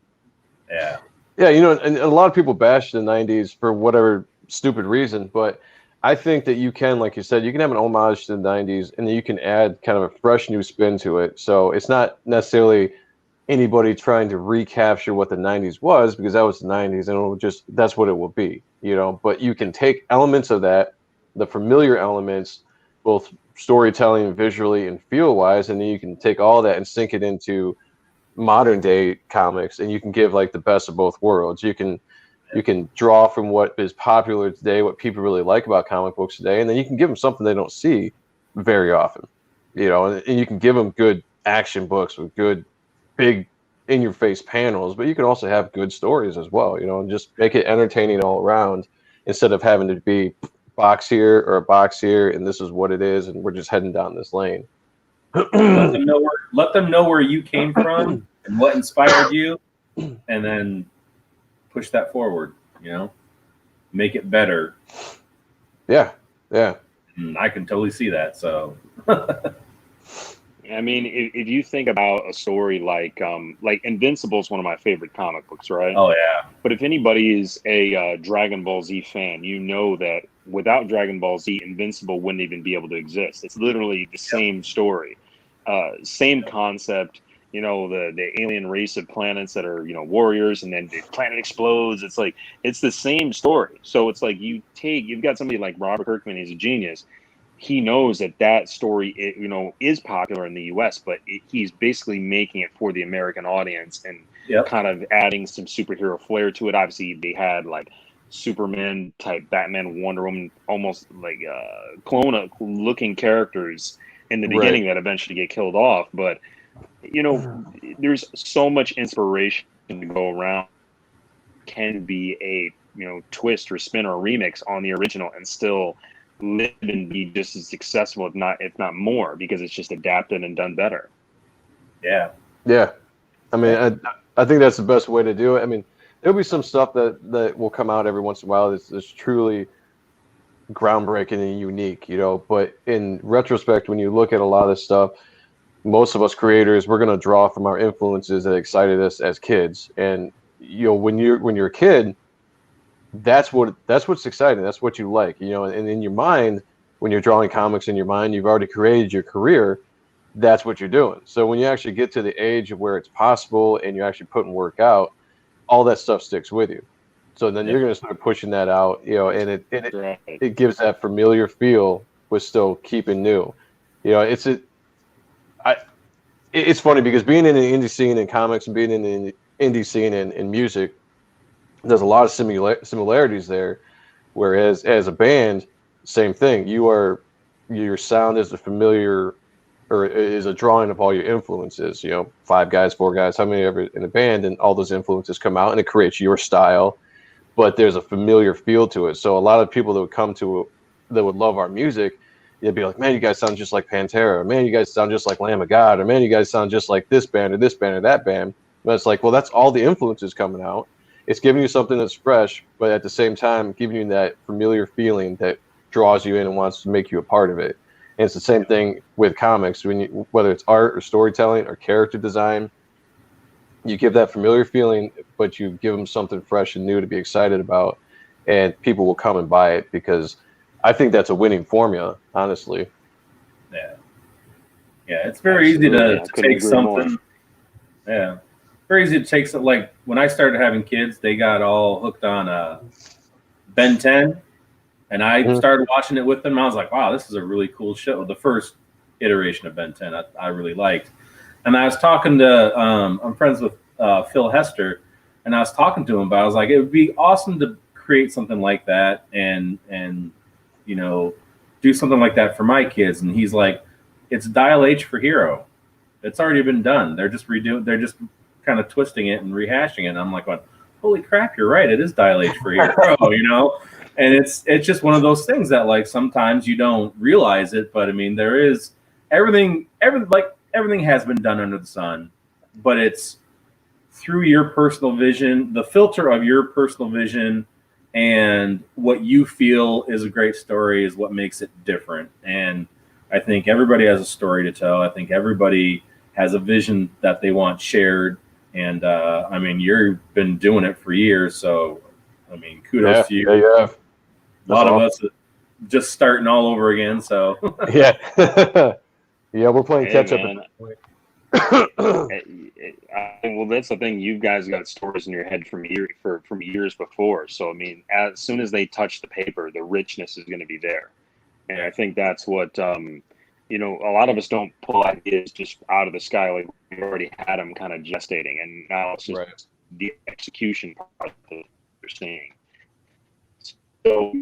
Yeah. Yeah, and a lot of people bash the 90s for whatever stupid reason, but I think that you can, like you said, you can have an homage to the 90s and then you can add kind of a fresh new spin to it. So it's not necessarily anybody trying to recapture what the 90s was, because that was the 90s and that's what it will be, but you can take elements of that, the familiar elements, both storytelling, visually, and feel wise, and then you can take all that and sink it into modern day comics, and you can give like the best of both worlds. You can draw from what is popular today, what people really like about comic books today, and then you can give them something they don't see very often, and you can give them good action books with good big in your face panels, but you can also have good stories as well, and just make it entertaining all around, instead of having to be box here or a box here and this is what it is and we're just heading down this lane. Let them know where you came from and what inspired you, and then push that forward. Make it better. Yeah. And I can totally see that. So, I mean, if you think about a story like Invincible is one of my favorite comic books, right? Oh yeah. But if anybody is a Dragon Ball Z fan, you know that without Dragon Ball Z, Invincible wouldn't even be able to exist. It's literally the same story. Same concept, the alien race of planets that are, warriors, and then the planet explodes. It's like, it's the same story. So it's like you've got somebody like Robert Kirkman, he's a genius. He knows that story, is popular in the US, but he's basically making it for the American audience and kind of adding some superhero flair to it. Obviously, they had like Superman type, Batman, Wonder Woman, almost like clone looking characters in the beginning that eventually get killed off. But there's so much inspiration to go around. Can be a twist or spin or remix on the original and still live and be just as successful, if not more, because it's just adapted and done better. Yeah. I mean, I think that's the best way to do it. I mean, there'll be some stuff that will come out every once in a while that's truly groundbreaking and unique, but in retrospect, when you look at a lot of stuff, most of us creators, we're going to draw from our influences that excited us as kids. And when you're a kid, that's what's exciting, that's what you like, and in your mind, when you're drawing comics in your mind, you've already created your career, that's what you're doing. So when you actually get to the age of where it's possible and you're actually putting work out, all that stuff sticks with you. So then you're going to start pushing that out, and it gives that familiar feel with still keeping new. It's funny because being in the indie scene in comics and being in the indie scene in music, there's a lot of similarities there. Whereas as a band, same thing. Your sound is a familiar, or is a drawing of all your influences. 5 guys, 4 guys, how many ever in a band, and all those influences come out, and it creates your style. But there's a familiar feel to it. So a lot of people that would love our music, they'd be like, man, you guys sound just like Pantera. Or, man, you guys sound just like Lamb of God. Or, man, you guys sound just like this band or this band or that band. But it's like, well, that's all the influences coming out. It's giving you something that's fresh, but at the same time, giving you that familiar feeling that draws you in and wants to make you a part of it. And it's the same thing with comics. Whether it's art or storytelling or character design, you give that familiar feeling, but you give them something fresh and new to be excited about, and people will come and buy it, because I think that's a winning formula, honestly. Yeah. Yeah, it's very easy to take something. More. Yeah. Very easy to take something. Like when I started having kids, they got all hooked on Ben 10, and I started watching it with them. I was like, wow, this is a really cool show. The first iteration of Ben 10 I really liked. And I was talking to, I'm friends with Phil Hester, and I was talking to him about, I was like, it would be awesome to create something like that and do something like that for my kids. And he's like, it's Dial H for Hero. It's already been done. They're just kind of twisting it and rehashing it. And I'm like, holy crap, you're right. It is Dial H for Hero, And it's just one of those things that, like, sometimes you don't realize it, but I mean, there is everything has been done under the sun, but it's through your personal vision, the filter of your personal vision, and what you feel is a great story is what makes it different. And I think everybody has a story to tell. I think everybody has a vision that they want shared. And I mean, you've been doing it for years, so I mean, kudos to you. Yeah, you have. A lot of us just starting all over again. So yeah. Yeah, we're playing catch up. Well, that's the thing. You guys got stories in your head from years before. So I mean, as soon as they touch the paper, the richness is going to be there. And I think that's what a lot of us don't pull ideas just out of the sky. Like, we already had them kind of gestating, and now it's just the execution part that you're seeing. So,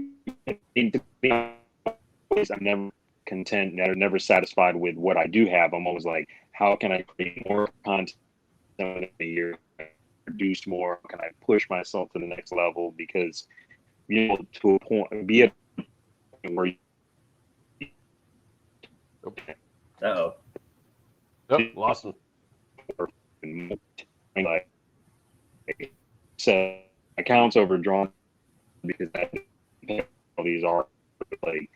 to be honest, I'm never content, never satisfied with what I do have. I'm always like, how can I create more content in a year, produce more? How can I push myself to the next level? Because, to a point, be at a point where oh, lost him. Like, so accounts overdrawn because all these are like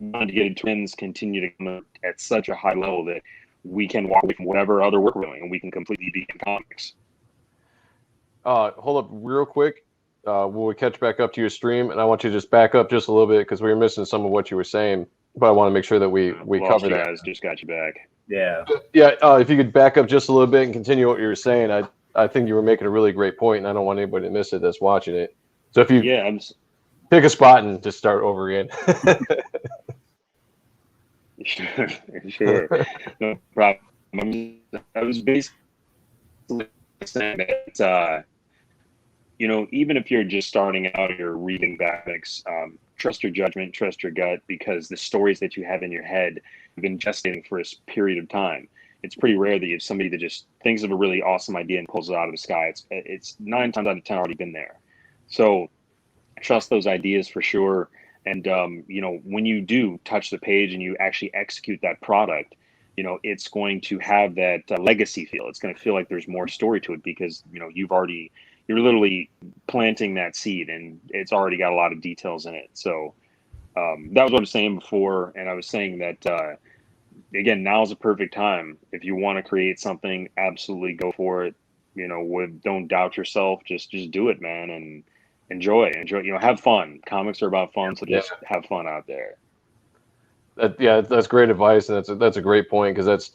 non-dedicated twins continue to come at such a high level that we can walk away from whatever other work we're doing and we can completely be in comics. Hold up real quick. We'll catch back up to your stream, and I want you to just back up just a little bit because we were missing some of what you were saying, but I want to make sure that we cover that. Guys, just got you back. Yeah. Yeah. If you could back up just a little bit and continue what you were saying, I think you were making a really great point, and I don't want anybody to miss it that's watching it. So if you pick a spot and just start over again. Sure. No problem. I was basically saying that, even if you're just starting out, you're reading comics, trust your judgment, trust your gut, because the stories that you have in your head have been gestating for a period of time. It's pretty rare that you have somebody that just thinks of a really awesome idea and pulls it out of the sky. It's 9 times out of 10 already been there. So trust those ideas for sure. And, when you do touch the page and you actually execute that product, it's going to have that legacy feel. It's going to feel like there's more story to it because, you're literally planting that seed and it's already got a lot of details in it. So that was what I was saying before. And I was saying that, again, now is the perfect time. If you want to create something, absolutely go for it. Don't doubt yourself. Just do it, man. And enjoy, have fun. Comics are about fun. So just have fun out there. That's great advice. And that's a great point, because that's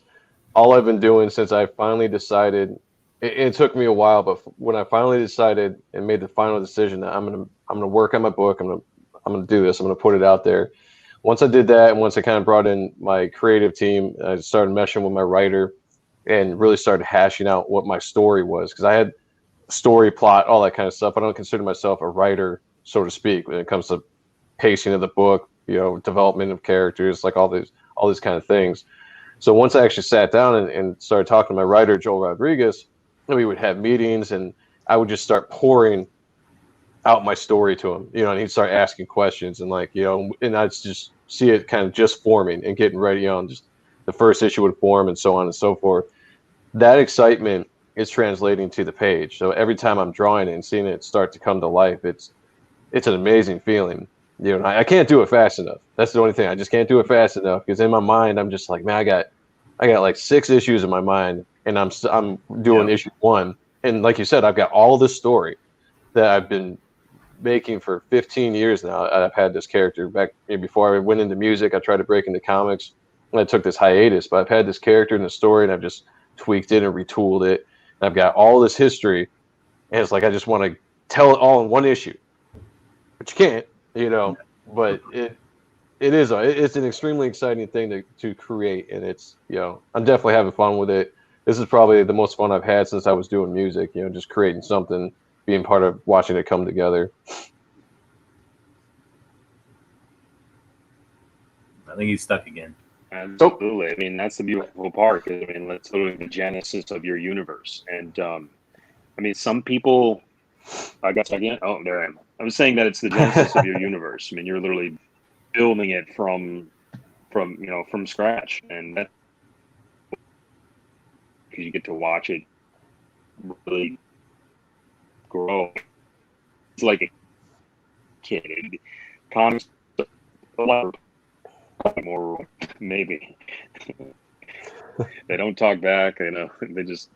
all I've been doing since I finally decided. It took me a while, but when I finally decided and made the final decision that I'm gonna work on my book, I'm gonna do this, I'm gonna put it out there. Once I did that, and once I kind of brought in my creative team, I started meshing with my writer, and really started hashing out what my story was, because I had story, plot, all that kind of stuff. I don't consider myself a writer so to speak, when it comes to pacing of the book, development of characters, like all these kind of things. So once I actually sat down and started talking to my writer, Joel Rodriguez, we would have meetings, and I would just start pouring out my story to him, and he'd start asking questions, and and I'd just see it kind of just forming and getting ready on just the first issue would form and so on and so forth. That excitement is translating to the page. So every time I'm drawing it and seeing it start to come to life, it's an amazing feeling. I can't do it fast enough. That's the only thing. I just can't do it fast enough, because in my mind, I'm just like, man, I got like 6 issues in my mind, and I'm doing issue 1. And like you said, I've got all this story that I've been making for 15 years now. I've had this character back before I went into music. I tried to break into comics, and I took this hiatus, but I've had this character in the story, and I've just tweaked it and retooled it. And I've got all this history, and it's like I just want to tell it all in one issue, but you can't, but it's an extremely exciting thing to create, and it's, I'm definitely having fun with it. This is probably the most fun I've had since I was doing music, just creating something, being part of watching it come together. I think he's stuck again. Absolutely. I mean, that's the beautiful part. I mean, that's literally the genesis of your universe. And I mean, some people, I got again. Oh, there I am. I was saying that it's the genesis of your universe. I mean, you're literally building it from scratch, and that, because you get to watch it really grow. It's like a kid. Comics a lot more, maybe. They don't talk back. They just.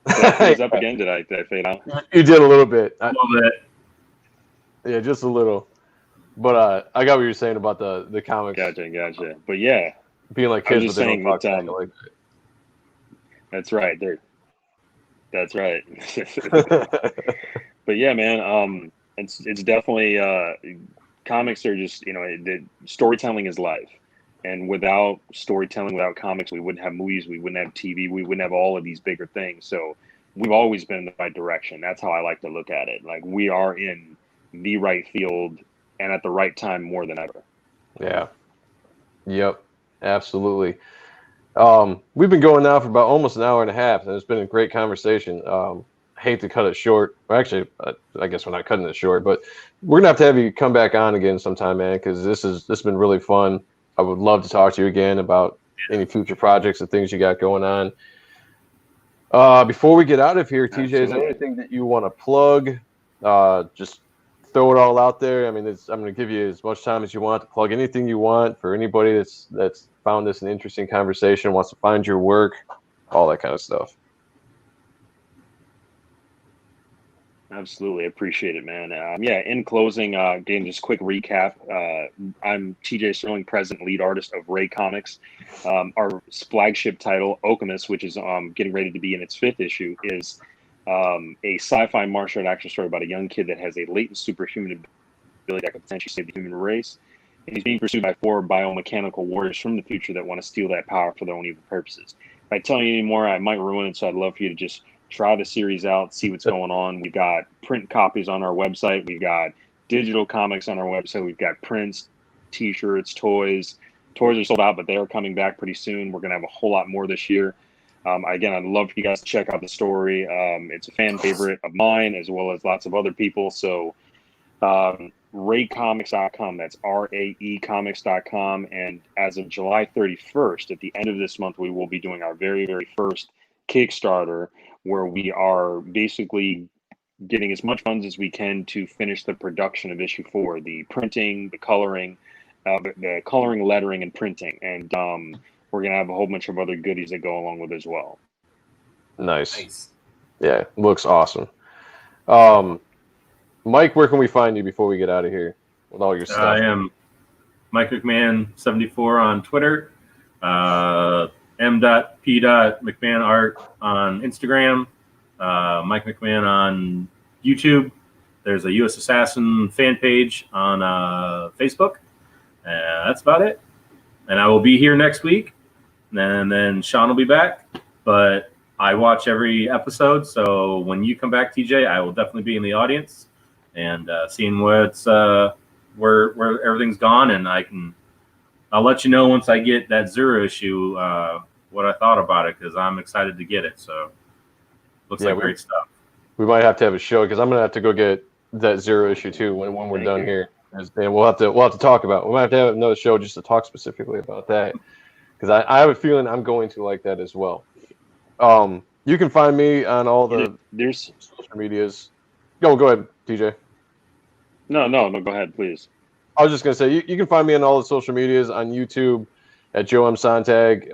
Did up again? Did I fade out? You did a little bit. A little bit. Yeah, just a little. But I got what you're saying about the comics. Gotcha. But yeah, being like kids, but they don't talk back like that. That's right. That's right. But yeah, man, it's definitely comics are just, storytelling is life, and without storytelling, without comics, we wouldn't have movies, we wouldn't have TV, we wouldn't have all of these bigger things. So we've always been in the right direction. That's how I like to look at it. Like, we are in the right field and at the right time more than ever. Yeah. Yep. Absolutely. We've been going now for about almost an hour and a half, and it's been a great conversation. Hate to cut it short. Well, actually, I guess we're not cutting it short, but we're gonna have you come back on again sometime, man, because this has been really fun. I would love to talk to you again about any future projects and things you got going on. Before we get out of here, TJ, is there anything that you want to plug? Just throw it all out there. I mean, I'm going to give you as much time as you want to plug anything you want for anybody that's found this an interesting conversation, wants to find your work, all that kind of stuff. Absolutely. Appreciate it, man. In closing, again, just quick recap. I'm TJ Sterling, president, lead artist of Ray Comics. Our flagship title, Okemos, which is getting ready to be in its 5th issue, is a sci-fi martial art action story about a young kid that has a latent superhuman ability that could potentially save the human race. And he's being pursued by 4 biomechanical warriors from the future that want to steal that power for their own evil purposes. If I tell you any more, I might ruin it, so I'd love for you to just try the series out, see what's going on. We've got print copies on our website. We've got digital comics on our website. We've got prints, T-shirts, toys. Toys are sold out, but they are coming back pretty soon. We're going to have a whole lot more this year. Again, I'd love for you guys to check out the story. It's a fan favorite of mine, as well as lots of other people. So raycomics.com. That's RAE comics.com. And as of July 31st, at the end of this month, we will be doing our very, very first Kickstarter, where we are basically getting as much funds as we can to finish the production of issue 4, the printing, the coloring, lettering, and printing. And we're going to have a whole bunch of other goodies that go along with it as well. Nice. Yeah, looks awesome. Mike, where can we find you before we get out of here with all your stuff? I am Mike McMahon 74 on Twitter. M.P.McMahon Art on Instagram, Mike McMahon on YouTube. There's a U.S. Assassin fan page on Facebook. That's about it. And I will be here next week, and then Sean will be back. But I watch every episode, so when you come back, TJ, I will definitely be in the audience. and seeing what's where everything's gone, and I'll let you know once I get that 0 issue what I thought about it, because I'm excited to get it. So looks like great stuff. We might have to have a show, because I'm gonna have to go get that 0 issue too when we're done here, and we'll have to talk about it. We might have to have another show just to talk specifically about that, because I have a feeling I'm going to like that as well. You can find me on all the social medias. Go ahead, TJ. No, go ahead, please. I was just gonna say you can find me on all the social medias, on YouTube at Joe M. Sonntag.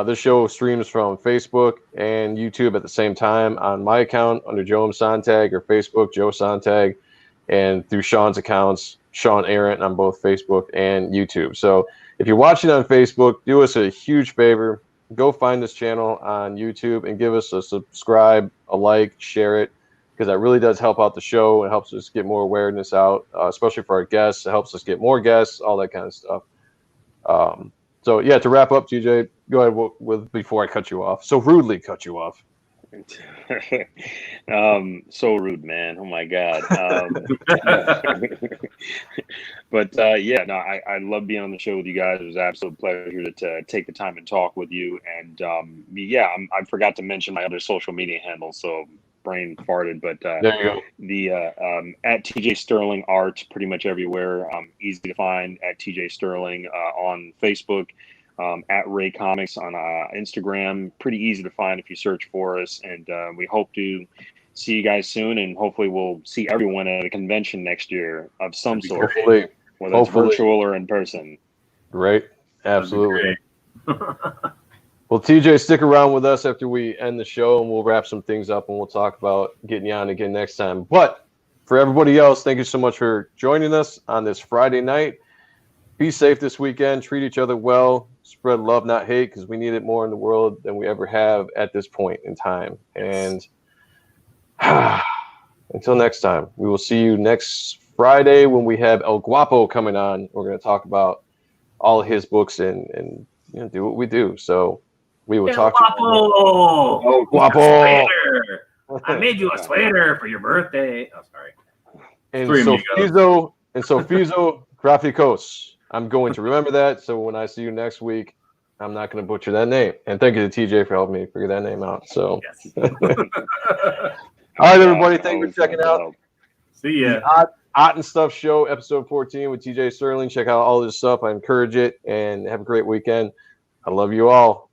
This show streams from Facebook and YouTube at the same time on my account under Joe M. Sonntag, or Facebook Joe Sonntag, and through Sean's accounts, Sean Ahrendt, on both Facebook and YouTube. So if you're watching on Facebook, do us a huge favor. Go find this channel on YouTube and give us a subscribe, a like, share it, because that really does help out the show and helps us get more awareness out, especially for our guests. It helps us get more guests, all that kind of stuff. So yeah, to wrap up, TJ, go ahead with before I cut you off. So rudely cut you off. So rude, man. Oh my God. But yeah, no, I love being on the show with you guys. It was an absolute pleasure to take the time and talk with you. And yeah, I forgot to mention my other social media handle, so brain farted. But there you go. The at TJ Sterling Art, pretty much everywhere. Easy to find at TJ Sterling on Facebook. At Ray Comics on Instagram, pretty easy to find if you search for us. And we hope to see you guys soon, and hopefully we'll see everyone at a convention next year of some sort, whether it's virtual or in person. Great, absolutely. Well, TJ, stick around with us after we end the show, and we'll wrap some things up, and we'll talk about getting you on again next time. But for everybody else, thank you so much for joining us on this Friday night. Be safe this weekend. Treat each other well. Spread love, not hate, because we need it more in the world than we ever have at this point in time. And until next time, we will see you next Friday when we have El Guapo coming on. We're going to talk about all his books and do what we do. So we will talk to you. El Guapo! I made you a sweater for your birthday. Oh, sorry. And Sofizo Graficos. I'm going to remember that, so when I see you next week, I'm not going to butcher that name. And thank you to TJ for helping me figure that name out. So, yes. All right, everybody, thank you for checking out. See ya. The Ott and Stuff Show, episode 14 with TJ Sterling. Check out all this stuff. I encourage it, and have a great weekend. I love you all.